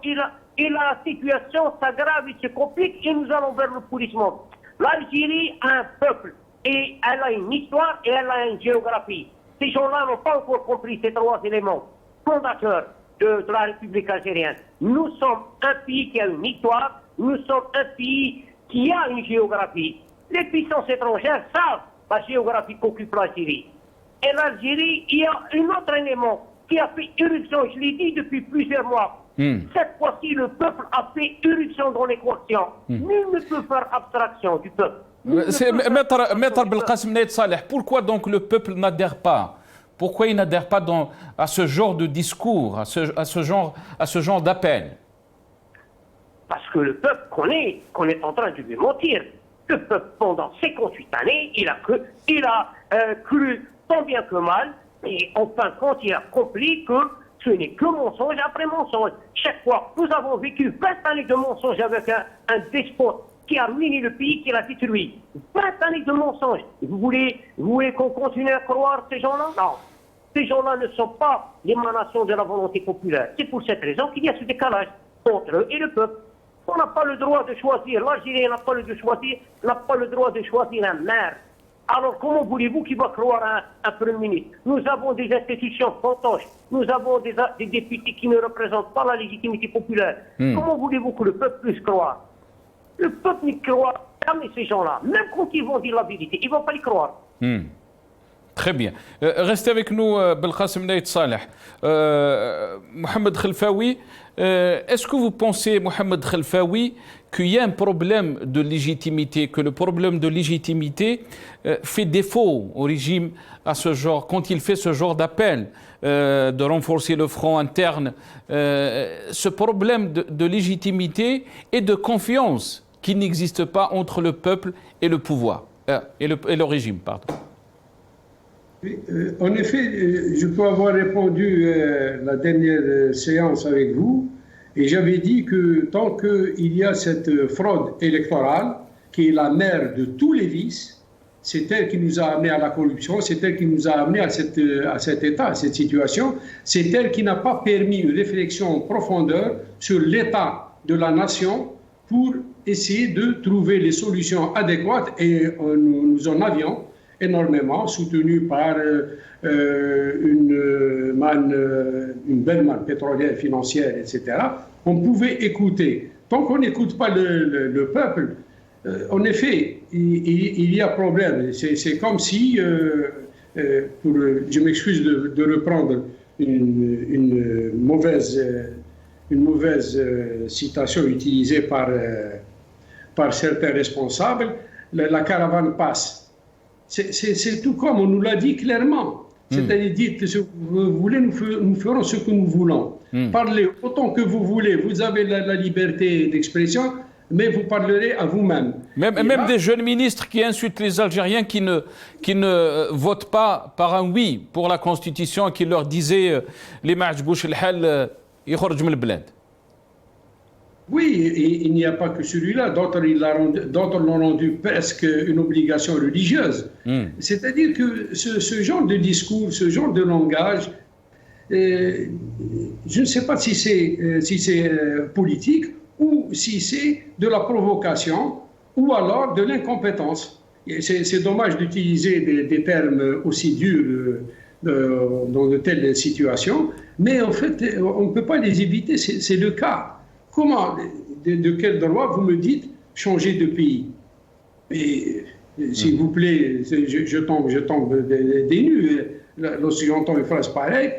et la situation s'aggrave et se complique et nous allons vers le pourrissement. L'Algérie a un peuple et elle a une histoire et elle a une géographie. Ces gens-là n'ont pas encore compris ces trois éléments fondateurs de la République algérienne. Nous sommes un pays qui a une histoire, nous sommes un pays qui a une géographie. Les puissances étrangères savent la géographie qu'occupe l'Algérie. Et l'Algérie, il y a un autre élément qui a fait éruption, je l'ai dit depuis plusieurs mois. Cette fois-ci, le peuple a fait éruption dans l'équation. Nul ne peut faire abstraction du peuple. Maître Belkacem Nayed Saleh, pourquoi donc le peuple n'adhère pas? Pourquoi il n'adhère pas à ce genre de discours, à ce genre d'appel? Parce que le peuple qu'on est en train de lui mentir. Le peuple, pendant 58 années, il a cru tant bien que mal, et en fin de compte, il a compris que ce n'est que mensonge après mensonge. Chaque fois, nous avons vécu 20 années de mensonges avec un despote qui a ruiné le pays, qui l'a détruit. 20 années de mensonges. Vous voulez qu'on continue à croire ces gens-là? Non. Ces gens-là ne sont pas l'émanation de la volonté populaire. C'est pour cette raison qu'il y a ce décalage entre eux et le peuple. On n'a pas le droit de choisir. L'Algérie n'a pas le droit de choisir un maire. Alors comment voulez-vous qu'il va croire à un Premier ministre? Nous avons des institutions fantoches. Nous avons des députés qui ne représentent pas la légitimité populaire. Comment voulez-vous que le peuple puisse croire? Le peuple n'y croit jamais ces gens-là. Même quand ils vont dire la vérité, ils ne vont pas y croire. Très bien. Restez avec nous, Belkacem Nayed Saleh. Mohamed Khelfaoui, est-ce que vous pensez, Mohamed Khelfaoui, qu'il y a un problème de légitimité, que le problème de légitimité fait défaut au régime à ce genre, quand il fait ce genre d'appel de renforcer le front interne, ce problème de légitimité et de confiance qui n'existe pas entre le peuple et le pouvoir, et le régime, pardon. En effet, je peux avoir répondu la dernière séance avec vous, et j'avais dit que tant qu'il y a cette fraude électorale, qui est la mère de tous les vices, c'est elle qui nous a amené à la corruption, c'est elle qui nous a amené à cet état, à cette situation, c'est elle qui n'a pas permis une réflexion en profondeur sur l'état de la nation pour essayer de trouver les solutions adéquates, et nous en avions énormément, soutenu par une belle manne pétrolière, financière, etc. On pouvait écouter. Tant qu'on n'écoute pas le peuple, en effet, il y a problème. C'est comme si, je m'excuse de reprendre une mauvaise citation utilisée par certains responsables, la caravane passe. C'est tout comme on nous l'a dit clairement. C'est-à-dire, dites ce que vous voulez, nous ferons ce que nous voulons. Parlez autant que vous voulez, vous avez la liberté d'expression, mais vous parlerez à vous-même. Même des jeunes ministres qui insultent les Algériens, qui ne votent pas par un oui pour la Constitution, qui leur disaient les ma'jbouch al-hal يخرج من البلاد. Oui, il n'y a pas que celui-là. D'autres l'ont rendu presque une obligation religieuse. C'est-à-dire que ce genre de discours, ce genre de langage, je ne sais pas si c'est politique ou si c'est de la provocation ou alors de l'incompétence. C'est dommage d'utiliser des termes aussi durs dans de telles situations, mais en fait, on ne peut pas les éviter, c'est le cas. Comment, de quel droit vous me dites changer de pays? Et s'il vous plaît, je tombe des nues lorsque j'entends une phrase pareille.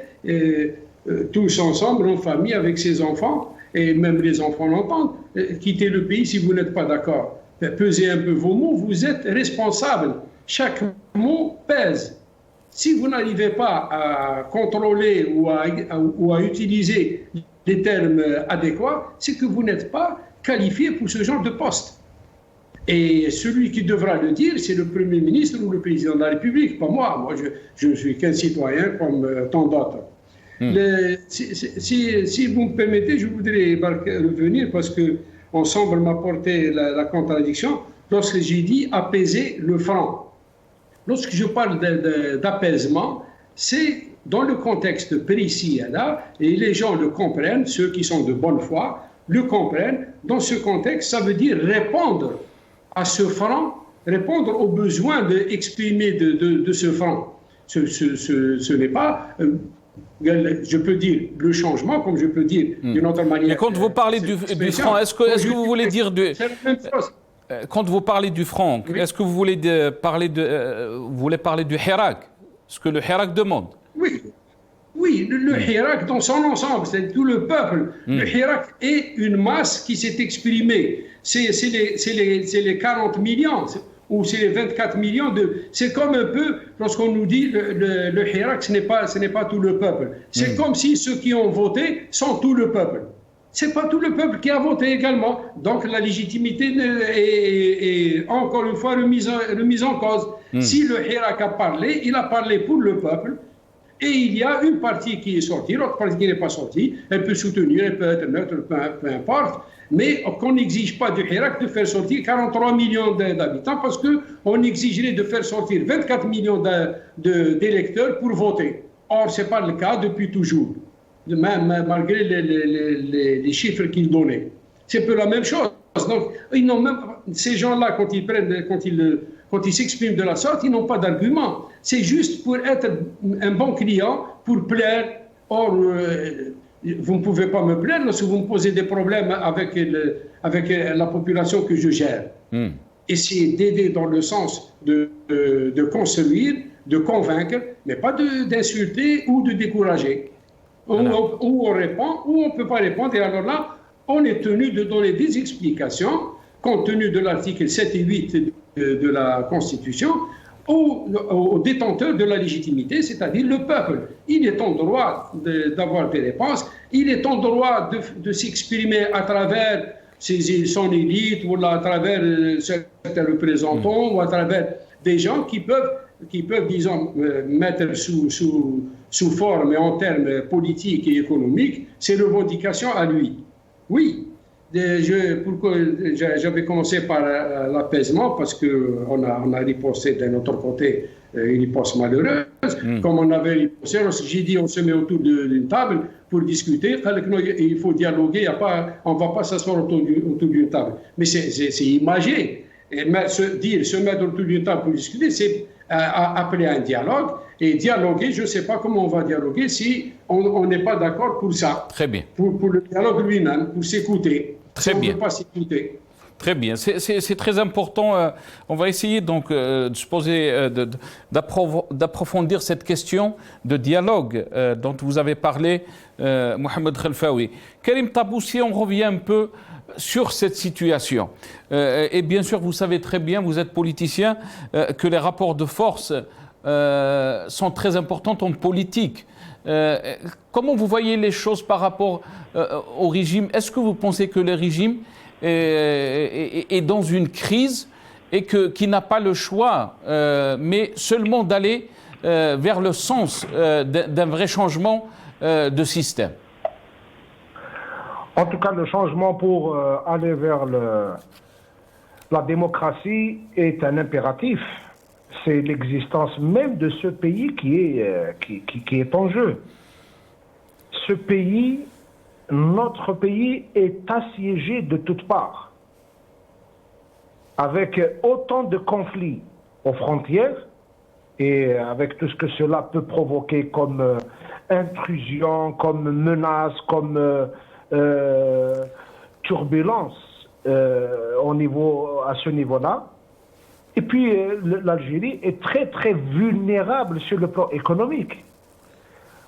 Tous ensemble, en famille, avec ses enfants, et même les enfants l'entendent, quittez le pays si vous n'êtes pas d'accord. Pesez un peu vos mots, vous êtes responsable. Chaque mot pèse. Si vous n'arrivez pas à contrôler ou à utiliser les termes adéquats, c'est que vous n'êtes pas qualifié pour ce genre de poste. Et celui qui devra le dire, c'est le Premier ministre ou le Président de la République, pas moi. Moi, je ne suis qu'un citoyen comme tant d'autres. Si vous me permettez, je voudrais revenir parce qu'ensemble m'a porté la contradiction lorsque j'ai dit apaiser le franc. Lorsque je parle d'apaisement, c'est dans le contexte précis là, et les gens le comprennent, ceux qui sont de bonne foi, le comprennent. Dans ce contexte, ça veut dire répondre à ce franc, répondre aux besoins exprimés de ce franc. Ce n'est pas, je peux dire le changement, comme je peux dire d'une autre manière. Et quand vous parlez du franc, est-ce que vous voulez dire quand vous parlez du franc, oui. Est-ce que vous voulez parler du Hirak, ce que le Hirak demande? Oui, le Hirak dans son ensemble, c'est tout le peuple. Le Hirak est une masse qui s'est exprimée. C'est les 40 millions ou c'est les 24 millions de... C'est comme un peu, lorsqu'on nous dit le Hirak, ce n'est pas tout le peuple. C'est comme si ceux qui ont voté sont tout le peuple. C'est pas tout le peuple qui a voté également. Donc la légitimité est encore une fois remise en cause. Si le Hirak a parlé, il a parlé pour le peuple. Et il y a une partie qui est sortie, l'autre partie qui n'est pas sortie. Elle peut soutenir, elle peut être neutre, peu importe. Mais qu'on n'exige pas du Hirak de faire sortir 43 millions d'habitants parce qu'on exigerait de faire sortir 24 millions d'électeurs pour voter. Or, ce n'est pas le cas depuis toujours, même malgré les chiffres qu'ils donnaient. C'est un peu la même chose. Donc, ces gens-là, quand ils s'expriment de la sorte, ils n'ont pas d'argument. C'est juste pour être un bon client, pour plaire. Or, vous ne pouvez pas me plaire lorsque vous me posez des problèmes avec la population que je gère. Essayez d'aider dans le sens de construire, de convaincre, mais pas d'insulter ou de décourager. Ou on répond, ou on ne peut pas répondre. Et alors là, on est tenu de donner des explications, compte tenu de l'article 7 et 8 de la Constitution, aux détenteurs de la légitimité, c'est-à-dire le peuple. Il est en droit d'avoir des réponses, il est en droit de s'exprimer à travers son élite, ou à travers certains représentants, ou à travers des gens qui peuvent disons, mettre sous forme et en termes politiques et économiques ses revendications à lui. Oui, j'avais commencé par l'apaisement parce qu'on a riposté d'un autre côté une riposte malheureuse. Comme on avait riposté, j'ai dit on se met autour d'une table pour discuter, il faut dialoguer, on ne va pas s'asseoir autour d'une table. Mais c'est imagé. Et se mettre autour d'une table pour discuter, c'est appeler à un dialogue. Et dialoguer, je ne sais pas comment on va dialoguer si on n'est pas d'accord pour ça. Très bien. Pour le dialogue lui-même, pour s'écouter. Très bien. On ne peut pas s'écouter. Très bien, c'est très important. On va essayer donc de se poser, d'approfondir cette question de dialogue dont vous avez parlé, Mohamed Khelfaoui. Karim Taboussi, on revient un peu sur cette situation. Et bien sûr, vous savez très bien, vous êtes politicien, que les rapports de force sont très importants en politique. Comment vous voyez les choses par rapport au régime? Est-ce que vous pensez que le régime est dans une crise et qui n'a pas le choix, mais seulement d'aller vers le sens d'un vrai changement de système? En tout cas, le changement pour aller vers la démocratie est un impératif. C'est l'existence même de ce pays qui est en jeu. Ce pays, notre pays, est assiégé de toutes parts, avec autant de conflits aux frontières et avec tout ce que cela peut provoquer comme intrusion, comme menace, comme turbulence à ce niveau-là. Et puis l'Algérie est très très vulnérable sur le plan économique.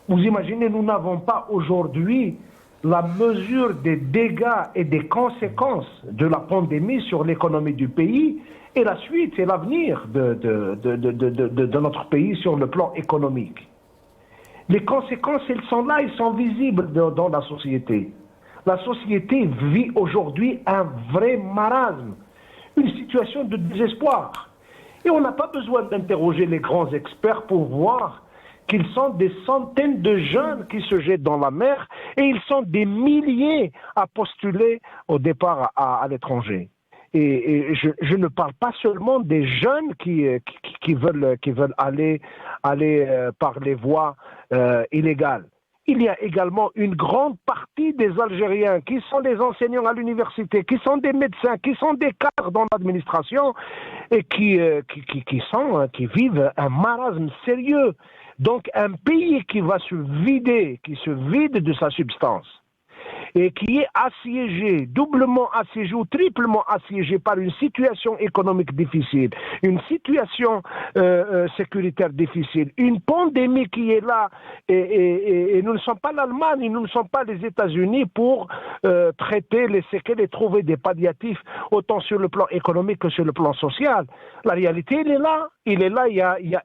Vous imaginez, nous n'avons pas aujourd'hui la mesure des dégâts et des conséquences de la pandémie sur l'économie du pays et la suite et l'avenir de notre pays sur le plan économique. Les conséquences, elles sont là, elles sont visibles dans la société. La société vit aujourd'hui un vrai marasme, une situation de désespoir. Et on n'a pas besoin d'interroger les grands experts pour voir qu'ils sont des centaines de jeunes qui se jettent dans la mer et ils sont des milliers à postuler au départ à l'étranger. Et je ne parle pas seulement des jeunes qui veulent aller par les voies illégales. il y a également une grande partie des Algériens qui sont des enseignants à l'université, qui sont des médecins, qui sont des cadres dans l'administration et qui vivent un marasme sérieux. Donc un pays qui va se vider, qui se vide de sa substance et qui est assiégé, doublement assiégé ou triplement assiégé par une situation économique difficile, une situation sécuritaire difficile, une pandémie qui est là, et nous ne sommes pas l'Allemagne, nous ne sommes pas les États-Unis pour traiter les séquelles et trouver des palliatifs autant sur le plan économique que sur le plan social. La réalité, il est là, il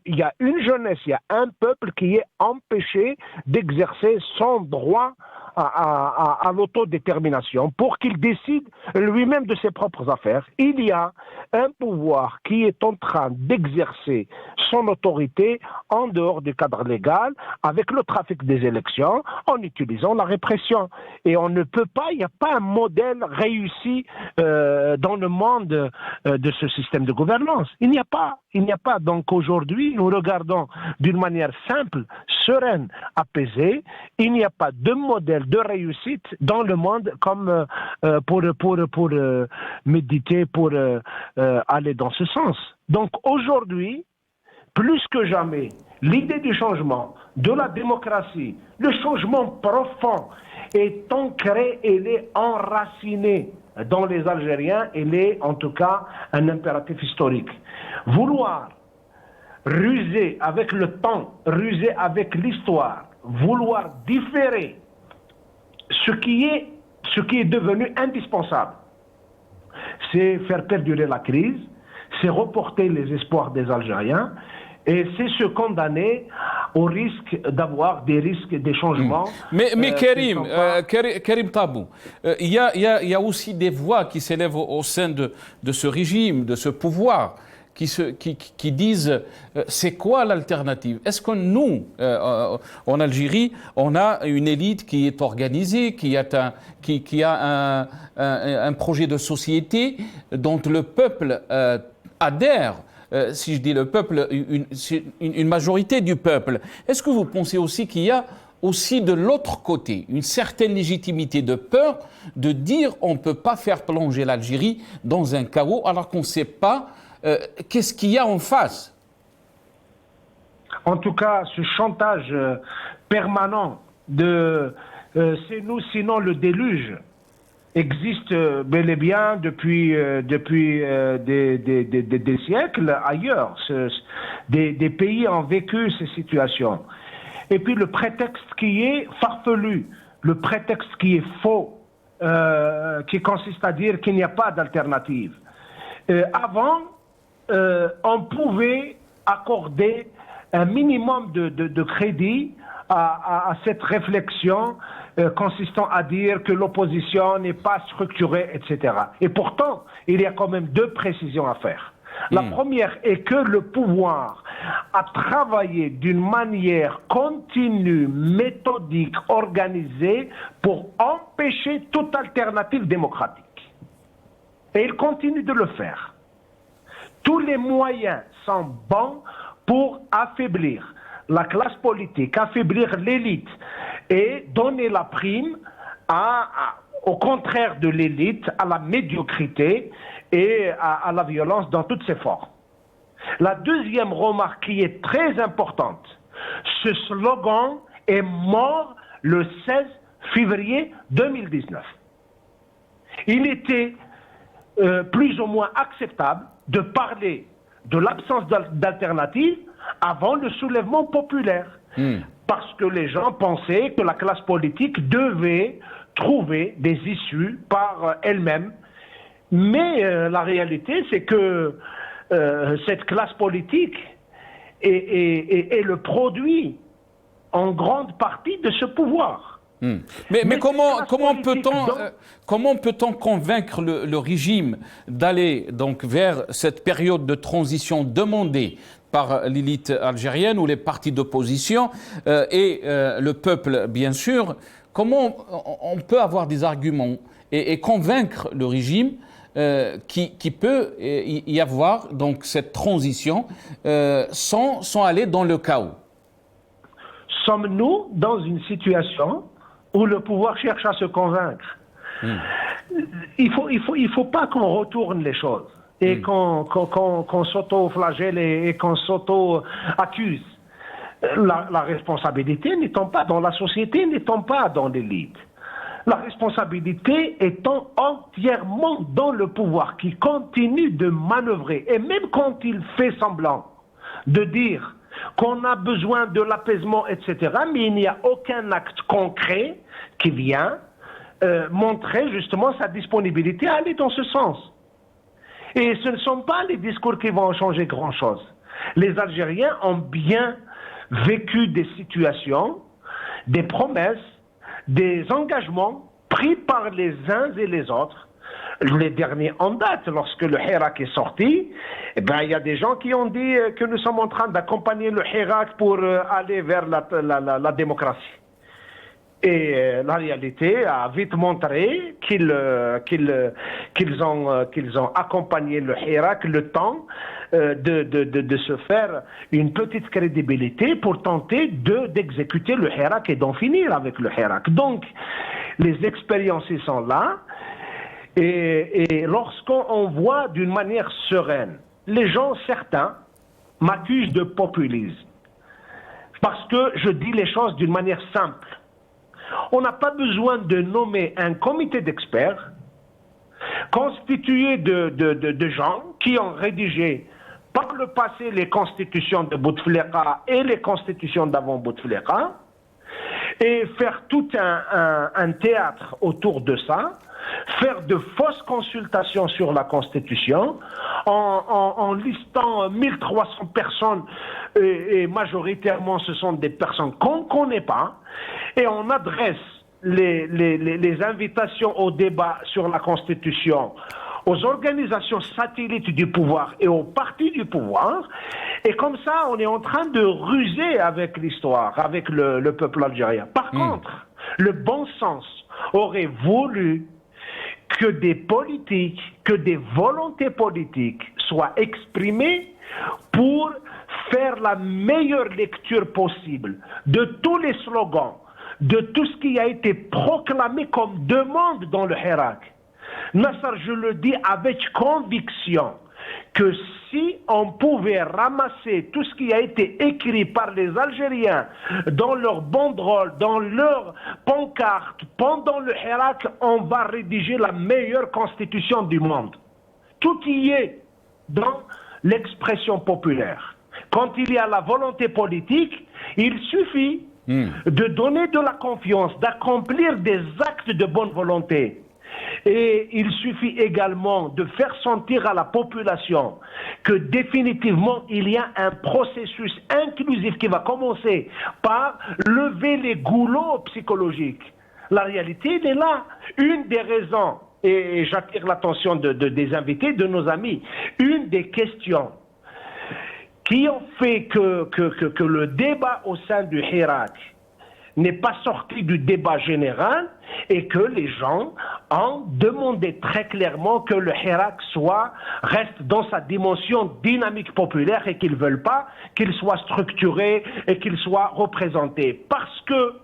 y a une jeunesse, il y a un peuple qui est empêché d'exercer son droit à l'autodétermination pour qu'il décide lui-même de ses propres affaires. Il y a un pouvoir qui est en train d'exercer son autorité en dehors du cadre légal avec le trafic des élections en utilisant la répression. Et on ne peut pas, il n'y a pas un modèle réussi dans le monde de ce système de gouvernance. Il n'y a pas. Donc aujourd'hui, nous regardons d'une manière simple, sereine, apaisée. Il n'y a pas de modèle de réussite dans le monde comme pour méditer, pour aller dans ce sens. Donc aujourd'hui, plus que jamais, l'idée du changement, de la démocratie, le changement profond est ancré, elle est enracinée dans les Algériens, elle est en tout cas un impératif historique. Vouloir ruser avec le temps, ruser avec l'histoire, vouloir différer ce qui est devenu indispensable, c'est faire perdurer la crise, c'est reporter les espoirs des Algériens et c'est se condamner au risque d'avoir des changements. Mais Karim Tabou, il y a aussi des voix qui s'élèvent au sein de ce régime, de ce pouvoir, qui disent c'est quoi l'alternative? Est-ce que nous, en Algérie, on a une élite qui est organisée, qui a un projet de société dont le peuple adhère? Si je dis le peuple, une majorité du peuple. Est-ce que vous pensez aussi qu'il y a aussi de l'autre côté une certaine légitimité de peur de dire on ne peut pas faire plonger l'Algérie dans un chaos alors qu'on ne sait pas qu'est-ce qu'il y a en face? En tout cas, ce chantage permanent de c'est nous sinon le déluge existe bel et bien depuis des siècles ailleurs. Des pays ont vécu ces situations. Et puis le prétexte qui est farfelu, le prétexte qui est faux, qui consiste à dire qu'il n'y a pas d'alternative. Avant, on pouvait accorder un minimum de crédit à cette réflexion consistant à dire que l'opposition n'est pas structurée, etc. Et pourtant, il y a quand même deux précisions à faire. La première est que le pouvoir a travaillé d'une manière continue, méthodique, organisée pour empêcher toute alternative démocratique. Et il continue de le faire. Tous les moyens sont bons pour affaiblir la classe politique, affaiblir l'élite et donner la prime au contraire de l'élite, à la médiocrité et à la violence dans toutes ses formes. La deuxième remarque qui est très importante, ce slogan est mort le 16 février 2019. Il était plus ou moins acceptable de parler de l'absence d'alternative avant le soulèvement populaire. Parce que les gens pensaient que la classe politique devait trouver des issues par elle-même. Mais la réalité, c'est que cette classe politique est le produit en grande partie de ce pouvoir. Mais comment peut-on convaincre le régime d'aller donc vers cette période de transition demandée par l'élite algérienne ou les partis d'opposition et le peuple, bien sûr? Comment on peut avoir des arguments et convaincre le régime qui peut y avoir donc cette transition sans aller dans le chaos? sommes-nous dans une situation où le pouvoir cherche à se convaincre? Il faut pas qu'on retourne les choses et qu'on s'auto-flagelle et qu'on s'auto-accuse. La responsabilité n'étant pas dans la société, n'étant pas dans l'élite. La responsabilité étant entièrement dans le pouvoir qui continue de manœuvrer. Et même quand il fait semblant de dire qu'on a besoin de l'apaisement, etc., mais il n'y a aucun acte concret qui vient montrer justement sa disponibilité à aller dans ce sens. Et ce ne sont pas les discours qui vont changer grand-chose. Les Algériens ont bien vécu des situations, des promesses, des engagements pris par les uns et les autres. Les derniers en date, lorsque le Hirak est sorti, eh ben, il y a des gens qui ont dit que nous sommes en train d'accompagner le Hirak pour aller vers la démocratie. Et la réalité a vite montré qu'ils ont accompagné le Hirak le temps de se faire une petite crédibilité pour tenter d'exécuter le Hirak et d'en finir avec le Hirak. Donc, les expériences sont là. Et lorsqu'on voit d'une manière sereine, les gens, certains, m'accusent de populisme. Parce que je dis les choses d'une manière simple. On n'a pas besoin de nommer un comité d'experts constitué de gens qui ont rédigé par le passé les constitutions de Bouteflika et les constitutions d'avant Bouteflika et faire tout un théâtre autour de ça, faire de fausses consultations sur la Constitution en listant 1300 personnes et majoritairement ce sont des personnes qu'on ne connaît pas et on adresse les invitations au débat sur la Constitution aux organisations satellites du pouvoir et aux partis du pouvoir. Et comme ça, on est en train de ruser avec l'histoire, avec le peuple algérien. Par contre, le bon sens aurait voulu que des politiques, que des volontés politiques soient exprimées pour faire la meilleure lecture possible de tous les slogans, de tout ce qui a été proclamé comme demande dans le Hirak. Nasser, je le dis avec conviction, que si on pouvait ramasser tout ce qui a été écrit par les Algériens dans leurs banderoles, dans leurs pancartes, pendant le Hirak, on va rédiger la meilleure constitution du monde. Tout y est dans l'expression populaire. Quand il y a la volonté politique, il suffit de donner de la confiance, d'accomplir des actes de bonne volonté. Et il suffit également de faire sentir à la population que définitivement il y a un processus inclusif qui va commencer par lever les goulots psychologiques. La réalité, elle est là. Une des raisons, et j'attire l'attention des invités, de nos amis, une des questions qui ont fait que le débat au sein du Hirak n'est pas sorti du débat général et que les gens ont demandé très clairement que le Hirak reste dans sa dimension dynamique populaire et qu'ils ne veulent pas qu'il soit structuré et qu'il soit représenté. Parce que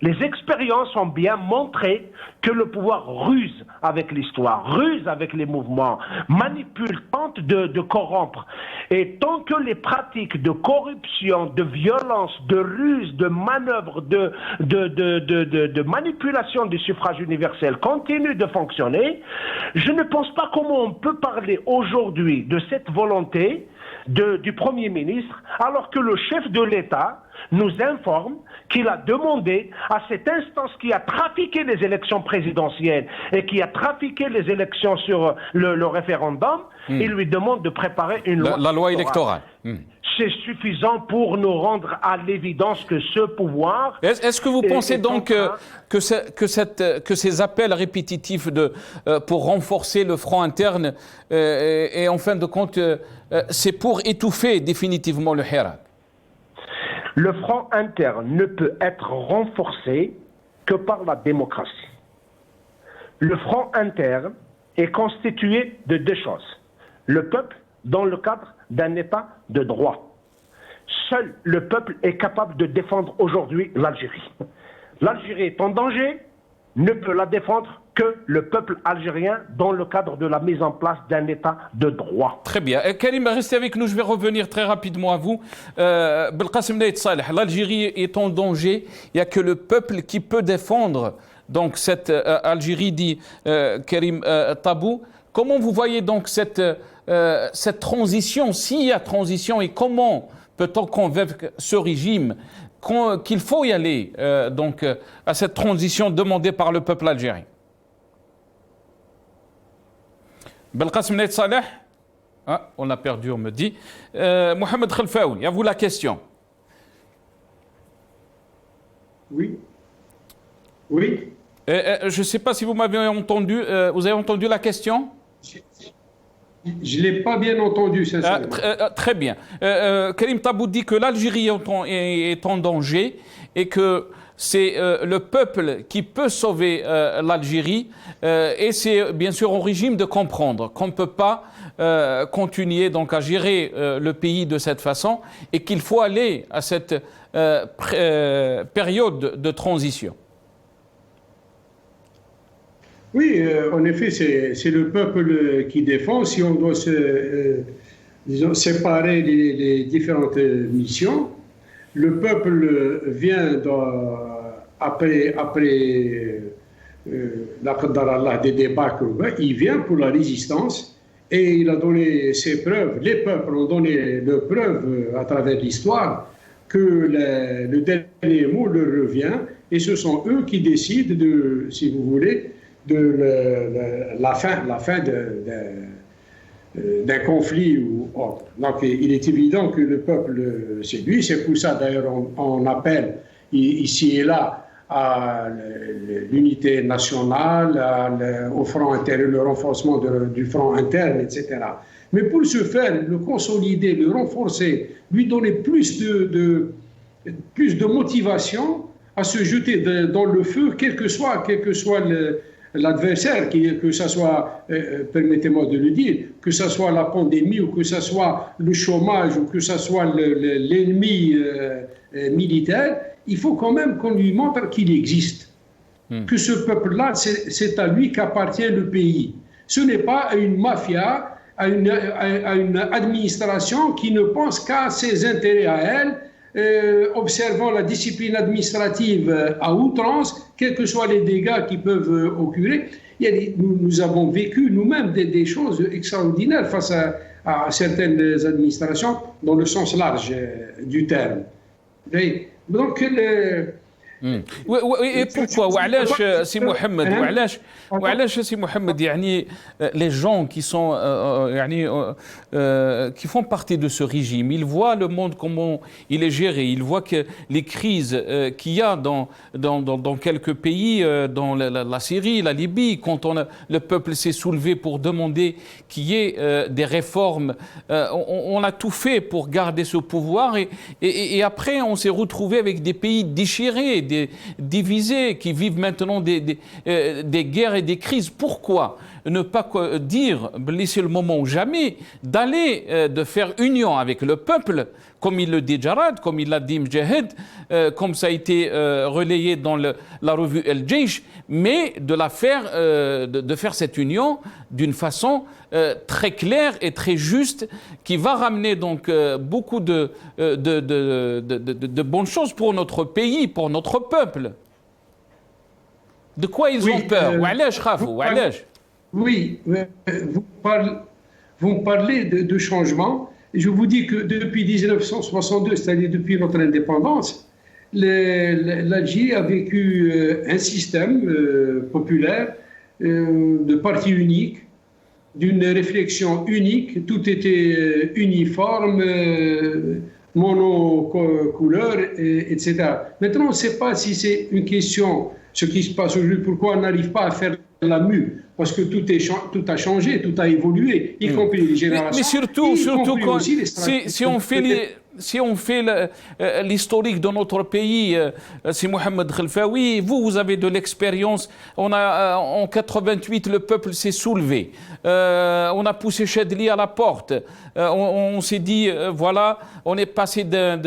les expériences ont bien montré que le pouvoir ruse avec l'histoire, ruse avec les mouvements, manipule, tente de corrompre. Et tant que les pratiques de corruption, de violence, de ruse, de manœuvre, de manipulation du suffrage universel continuent de fonctionner, je ne pense pas comment on peut parler aujourd'hui de cette volonté du Premier ministre, alors que le chef de l'État nous informe qu'il a demandé à cette instance qui a trafiqué les élections présidentielles et qui a trafiqué les élections sur le référendum, il lui demande de préparer une loi. La loi électorale. C'est suffisant pour nous rendre à l'évidence que ce pouvoir... Est-ce que vous pensez donc que ces appels répétitifs pour renforcer le front interne et en fin de compte, c'est pour étouffer définitivement le Hirak? Le front interne ne peut être renforcé que par la démocratie. Le front interne est constitué de deux choses. Le peuple dans le cadre d'un état de droit. seul le peuple est capable de défendre aujourd'hui l'Algérie. L'Algérie est en danger, ne peut la défendre que le peuple algérien dans le cadre de la mise en place d'un État de droit. Très bien. Karim, restez avec nous, je vais revenir très rapidement à vous. Belkacem Naït Saleh, l'Algérie est en danger, il n'y a que le peuple qui peut défendre donc cette Algérie, dit Karim Tabou. Comment vous voyez donc cette transition, s'il y a transition, et comment peut-on convaincre ce régime qu'il faut y aller donc à cette transition demandée par le peuple algérien? Belkacem Naït Saleh, on l'a perdu, on me dit. Mohamed Khelfaoui, à vous la question. Oui. Oui. Je ne sais pas si vous m'avez entendu. Vous avez entendu la question? Je ne l'ai pas bien entendu, sincèrement. Très bien. Karim Tabou dit que l'Algérie est en danger et que c'est le peuple qui peut sauver l'Algérie et c'est bien sûr au régime de comprendre qu'on ne peut pas continuer donc à gérer le pays de cette façon et qu'il faut aller à cette période de transition. Oui, en effet, c'est le peuple qui défend. Si on doit séparer les différentes missions, le peuple vient après des débats, il vient pour la résistance et il a donné ses preuves. Les peuples ont donné leurs preuves à travers l'histoire que le dernier mot leur revient et ce sont eux qui décident de, si vous voulez, de la fin d'un conflit ou autre. Donc il est évident que le peuple, c'est lui, c'est pour ça d'ailleurs on appelle ici et là à l'unité nationale, au front intérieur, le renforcement du front interne, etc. Mais pour ce faire, le consolider, le renforcer, lui donner plus de motivation à se jeter dans le feu, quel que soit l'adversaire, que ce soit, permettez-moi de le dire, que ce soit la pandémie ou que ce soit le chômage ou que ce soit l'ennemi militaire, il faut quand même qu'on lui montre qu'il existe. Que ce peuple-là, c'est à lui qu'appartient le pays. Ce n'est pas à une mafia, à une administration qui ne pense qu'à ses intérêts à elle, observant la discipline administrative à outrance, quels que soient les dégâts qui peuvent occurrer. Nous avons vécu nous-mêmes des choses extraordinaires face à certaines administrations dans le sens large du terme. Donc, et pourquoi وعلاش سي محمد وعلاش سي محمد يعني les gens qui sont qui font partie de ce régime, ils voient le monde comment il est géré, ils voient que les crises qu'il y a dans quelques pays, dans la Syrie, la Libye, quand le peuple s'est soulevé pour demander qu'il y ait des réformes, on a tout fait pour garder ce pouvoir et après on s'est retrouvé avec des pays déchirés, divisés, qui vivent maintenant des guerres et des crises. Pourquoi ne pas dire, c'est le moment ou jamais, d'aller, de faire union avec le peuple, comme il le dit Jarad, comme il l'a dit Mjahid, comme ça a été relayé dans la revue El Jaish, mais de faire cette union d'une façon très claire et très juste, qui va ramener donc beaucoup de bonnes choses pour notre pays, pour notre peuple. De quoi ils ont peur? Oui, vous me parlez de changement. Je vous dis que depuis 1962, c'est-à-dire depuis notre indépendance, l'Algérie a vécu un système populaire de parti unique, d'une réflexion unique, tout était uniforme, monocouleur, etc. Maintenant, on ne sait pas si c'est une question, ce qui se passe aujourd'hui, pourquoi on n'arrive pas à faire la mue, parce que tout a changé, tout a évolué, y compris les générations. Mais surtout quand, si on fait si on fait l'historique de notre pays, c'est Mohamed Khelfaoui, vous avez de l'expérience. En 88, le peuple s'est soulevé. On a poussé Chadli à la porte. On s'est dit, voilà, on est passé d'un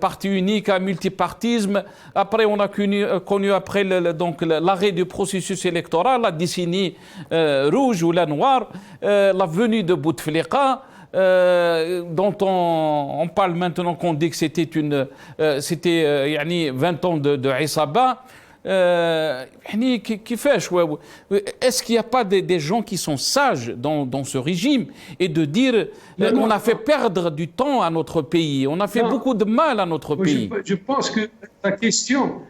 parti unique à multipartisme. Après, on a connu après l'arrêt du processus électoral, la décennie rouge ou la noire, la venue de Bouteflika, dont on parle maintenant qu'on dit que c'était 20 ans de Issaba. Est-ce qu'il n'y a pas des gens qui sont sages dans ce régime et de dire on a fait perdre du temps à notre pays, on a fait beaucoup de mal à notre pays? Je pense que la question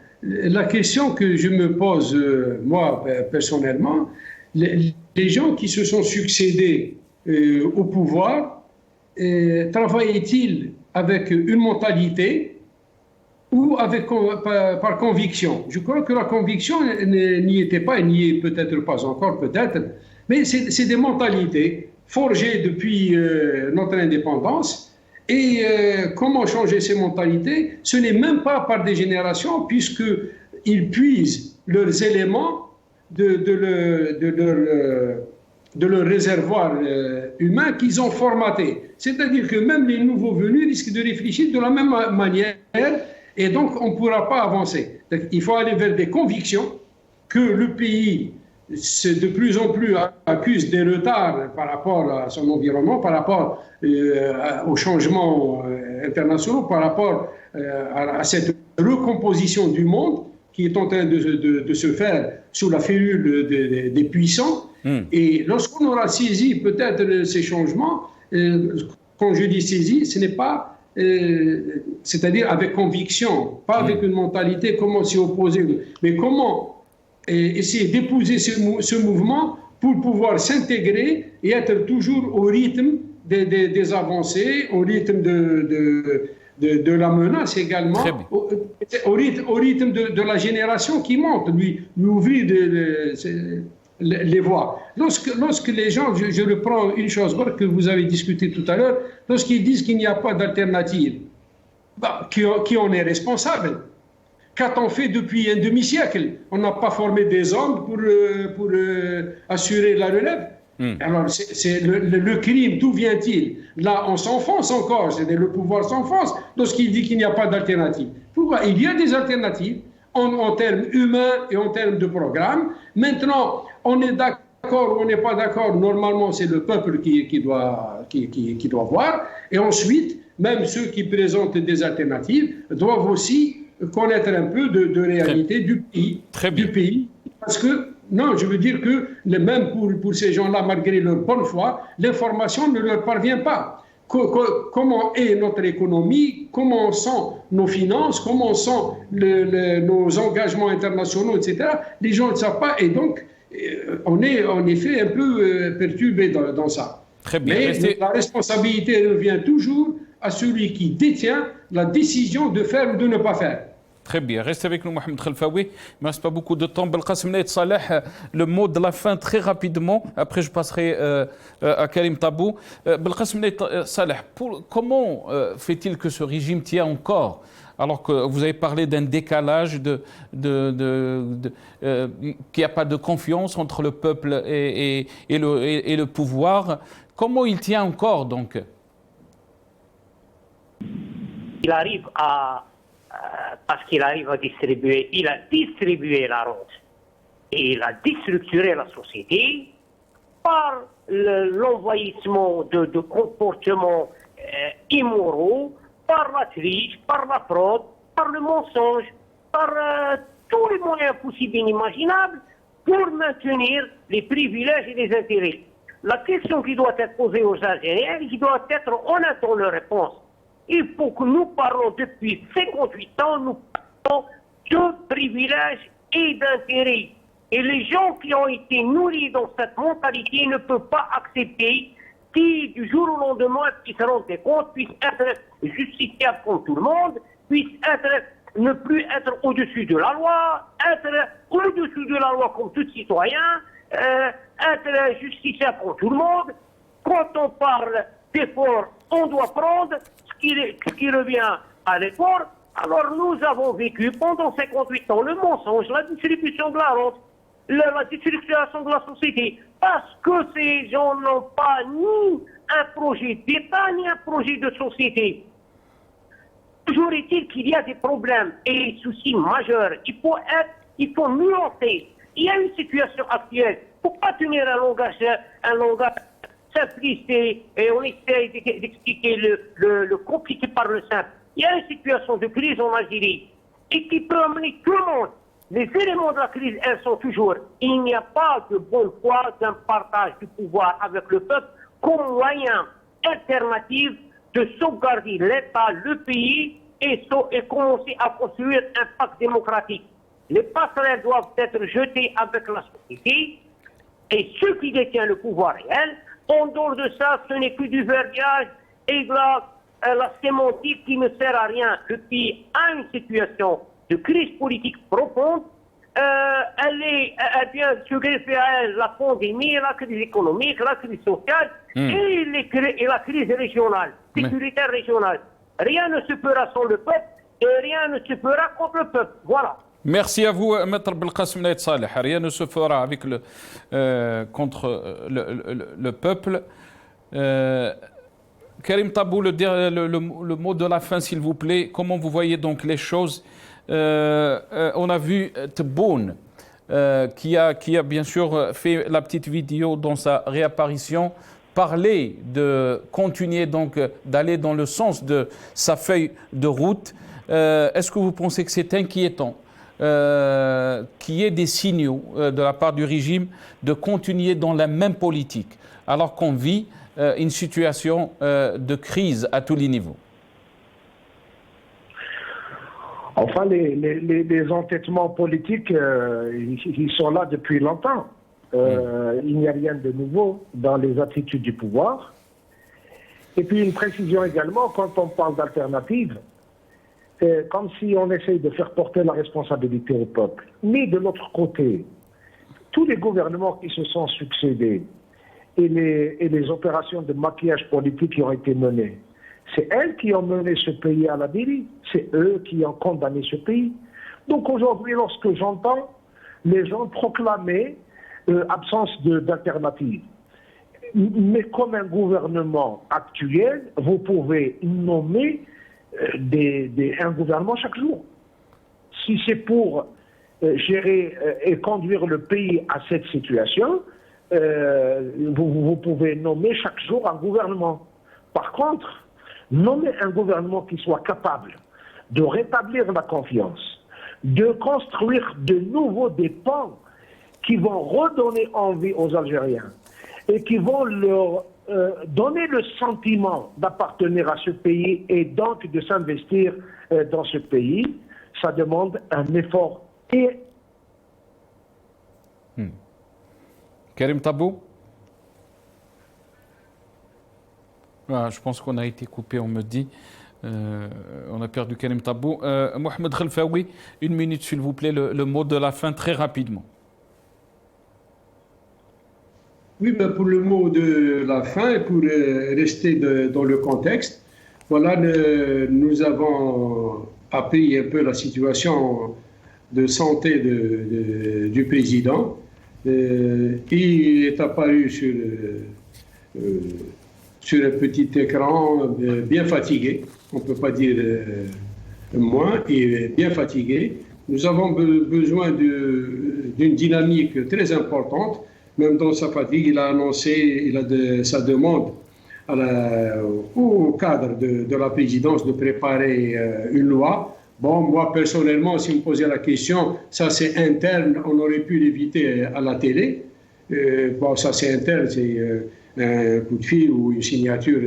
que je me pose, moi, personnellement, les gens qui se sont succédés au pouvoir, travaillaient-ils avec une mentalité ou par conviction? Je crois que la conviction n'y était pas, et n'y est peut-être pas encore, peut-être, mais c'est des mentalités forgées depuis notre indépendance. Et comment changer ces mentalités? Ce n'est même pas par des générations, puisqu'ils puisent leurs éléments de leur réservoir humain qu'ils ont formaté. C'est-à-dire que même les nouveaux venus risquent de réfléchir de la même manière, et donc on ne pourra pas avancer. Donc, il faut aller vers des convictions que le pays de plus en plus accuse des retards par rapport à son environnement, par rapport aux changements internationaux, par rapport à cette recomposition du monde qui est en train de se faire sous la férule des puissants. Et lorsqu'on aura saisi peut-être ces changements, quand je dis saisi, ce n'est pas, c'est-à-dire avec conviction, pas avec une mentalité, comment s'y opposer, mais comment essayer d'épouser ce mouvement pour pouvoir s'intégrer et être toujours au rythme des avancées, au rythme de la menace également, au rythme de la génération qui monte, lui ouvrir les voies. Lorsque les gens, je reprends une chose que vous avez discuté tout à l'heure, lorsqu'ils disent qu'il n'y a pas d'alternative, qui en est responsable? Qu'a-t-on fait depuis un demi-siècle? On n'a pas formé des hommes pour assurer la relève. Alors, c'est le crime, d'où vient-il? Là, on s'enfonce encore, c'est-à-dire le pouvoir s'enfonce lorsqu'il dit qu'il n'y a pas d'alternative. Pourquoi? Il y a des alternatives en termes humains et en termes de programme. Maintenant, on est d'accord ou on n'est pas d'accord, normalement, c'est le peuple qui doit voir. Et ensuite, même ceux qui présentent des alternatives doivent aussi connaître un peu de réalité du pays. Parce que, non, je veux dire que même pour ces gens-là, malgré leur bonne foi, l'information ne leur parvient pas. Comment est notre économie, comment sont nos finances, comment sont nos engagements internationaux, etc. Les gens ne savent pas, et donc on est en effet un peu perturbé dans ça. Très bien. Mais la responsabilité revient toujours à celui qui détient la décision de faire ou de ne pas faire. Très bien. Restez avec nous, Mohamed Khelfaoui. Il ne me reste pas beaucoup de temps. Belkacem Naït Saleh, le mot de la fin très rapidement. Après, je passerai à Karim Tabou. Belkacem Naït Saleh, comment fait-il que ce régime tient encore, alors que vous avez parlé d'un décalage, qu'il n'y a pas de confiance entre le peuple et le pouvoir? Comment il tient encore, donc? Il arrive parce qu'il arrive à distribuer, il a distribué la rente et il a déstructuré la société par l'envahissement de comportements immoraux, par la triche, par la fraude, par le mensonge, par tous les moyens possibles et inimaginables pour maintenir les privilèges et les intérêts. La question qui doit être posée aux Algériens et qui doit être, on attend leur réponse. Il faut que nous parlons depuis 58 ans, nous parlons de privilèges et d'intérêts. Et les gens qui ont été nourris dans cette mentalité ne peuvent pas accepter qui, du jour au lendemain, qui se rendent compte, puissent être justiciables comme tout le monde, puissent ne plus être au-dessus de la loi, être au-dessus de la loi comme tout citoyen, être justiciable comme tout le monde. Quand on parle d'efforts on doit prendre ce qui revient à l'effort. Alors nous avons vécu pendant 58 ans le mensonge, la distribution de la rente, la distribution de la société, parce que ces gens n'ont pas ni un projet d'État, ni un projet de société. Toujours est-il qu'il y a des problèmes et des soucis majeurs. Il faut nuancer. Il y a une situation actuelle. Il ne faut pas tenir un langage simpliste et on essaie d'expliquer le compliqué par le simple. Il y a une situation de crise en Algérie et qui peut amener tout le monde. Les éléments de la crise, elles sont toujours. Il n'y a pas de bonne foi d'un partage du pouvoir avec le peuple comme moyen alternatif de sauvegarder l'État, le pays et commencer à construire un pacte démocratique. Les passerelles doivent être jetées avec la société et ceux qui détiennent le pouvoir réel, en dehors de ça, ce n'est que du verbiage et de la sémantique qui ne sert à rien. Le pays a une situation de crise politique profonde. Elle vient se greffer à elle la pandémie, la crise économique, la crise sociale et la crise régionale, sécuritaire régionale. Rien ne se fera sans le peuple et rien ne se fera contre le peuple. Voilà. Merci à vous, Maître Belkacem Naït Saleh. Rien ne se fera avec contre le peuple. Karim Tabou, le mot de la fin, s'il vous plaît. Comment vous voyez donc les choses? On a vu Tebboune qui a bien sûr fait la petite vidéo dans sa réapparition, parler de continuer donc d'aller dans le sens de sa feuille de route. Est-ce que vous pensez que c'est inquiétant qu'il y ait des signaux de la part du régime de continuer dans la même politique alors qu'on vit une situation de crise à tous les niveaux? Enfin, les entêtements politiques, ils sont là depuis longtemps. Il n'y a rien de nouveau dans les attitudes du pouvoir. Et puis une précision également, quand on parle d'alternative, comme si on essaye de faire porter la responsabilité au peuple. Mais de l'autre côté, tous les gouvernements qui se sont succédés et les opérations de maquillage politique qui ont été menées, c'est elles qui ont mené ce pays à la dérive, c'est eux qui ont condamné ce pays. Donc aujourd'hui, lorsque j'entends les gens proclamer absence d'alternative, mais comme un gouvernement actuel, vous pouvez nommer un gouvernement chaque jour. Si c'est pour gérer et conduire le pays à cette situation, vous pouvez nommer chaque jour un gouvernement. Par contre, nommer un gouvernement qui soit capable de rétablir la confiance, de construire de nouveaux pans qui vont redonner envie aux Algériens et qui vont leur donner le sentiment d'appartenir à ce pays et donc de s'investir dans ce pays, ça demande un effort. Karim Tabou? Je pense qu'on a été coupé, on me dit. On a perdu Karim Tabou. Mohamed Khelfaoui, une minute s'il vous plaît, le mot de la fin très rapidement. Oui, mais pour le mot de la fin et pour rester dans le contexte, voilà, nous avons appris un peu la situation de santé du président. Il est apparu sur un petit écran bien fatigué, on ne peut pas dire moins, et bien fatigué. Nous avons besoin d'une dynamique très importante. Même dans sa fatigue, il a annoncé sa demande au cadre de la présidence de préparer une loi. Bon, moi, personnellement, si vous me posez la question, ça c'est interne, on aurait pu l'éviter à la télé. Bon, ça c'est interne, c'est un coup de fil ou une signature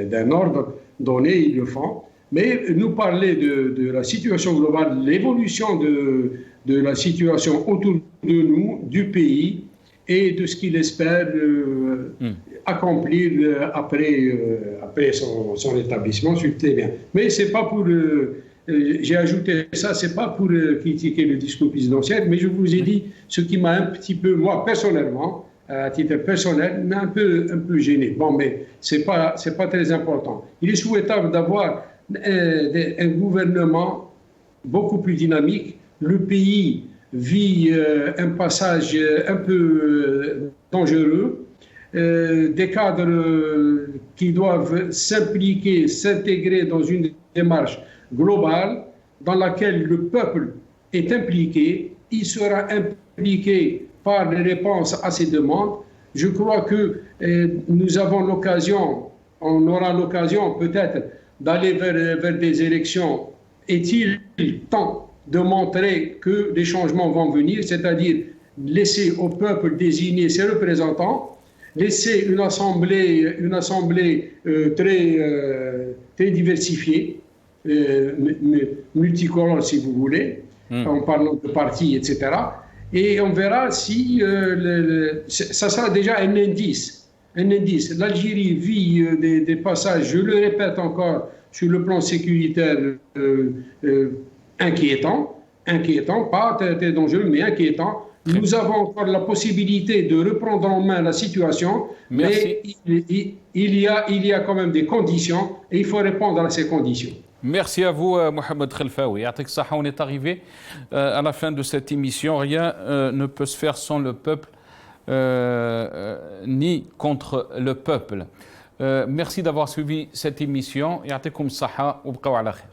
d'un ordre donné, ils le font. Mais nous parler de la situation globale, l'évolution de la situation autour de nous, du pays, et de ce qu'il espère accomplir après son établissement, c'est très bien. Mais c'est pas pour... j'ai ajouté ça, c'est pas pour critiquer le discours présidentiel, mais je vous ai dit ce qui m'a un petit peu, moi personnellement, à titre personnel, mais un peu gêné. Bon, mais c'est pas très important. Il est souhaitable d'avoir un gouvernement beaucoup plus dynamique. Le pays vit un passage un peu dangereux, des cadres qui doivent s'impliquer, s'intégrer dans une démarche globale dans laquelle le peuple est impliqué, il sera impliqué par les réponses à ces demandes. Je crois que nous avons l'occasion, on aura l'occasion peut-être d'aller vers des élections. Est-il temps de montrer que des changements vont venir, c'est-à-dire laisser au peuple désigner ses représentants, laisser une assemblée très diversifiée, multicolore si vous voulez, en parlant de partis, etc. Et on verra si ça sera déjà un indice. L'Algérie vit des passages, je le répète encore, sur le plan sécuritaire inquiétant, pas très dangereux, mais inquiétant. Nous avons encore la possibilité de reprendre en main la situation, mais il y a quand même des conditions et il faut répondre à ces conditions. Merci à vous, Mohamed Khelfaoui. On est arrivé à la fin de cette émission. Rien ne peut se faire sans le peuple, ni contre le peuple. Merci d'avoir suivi cette émission. Ya'tikum saha wa bqaw ala khair.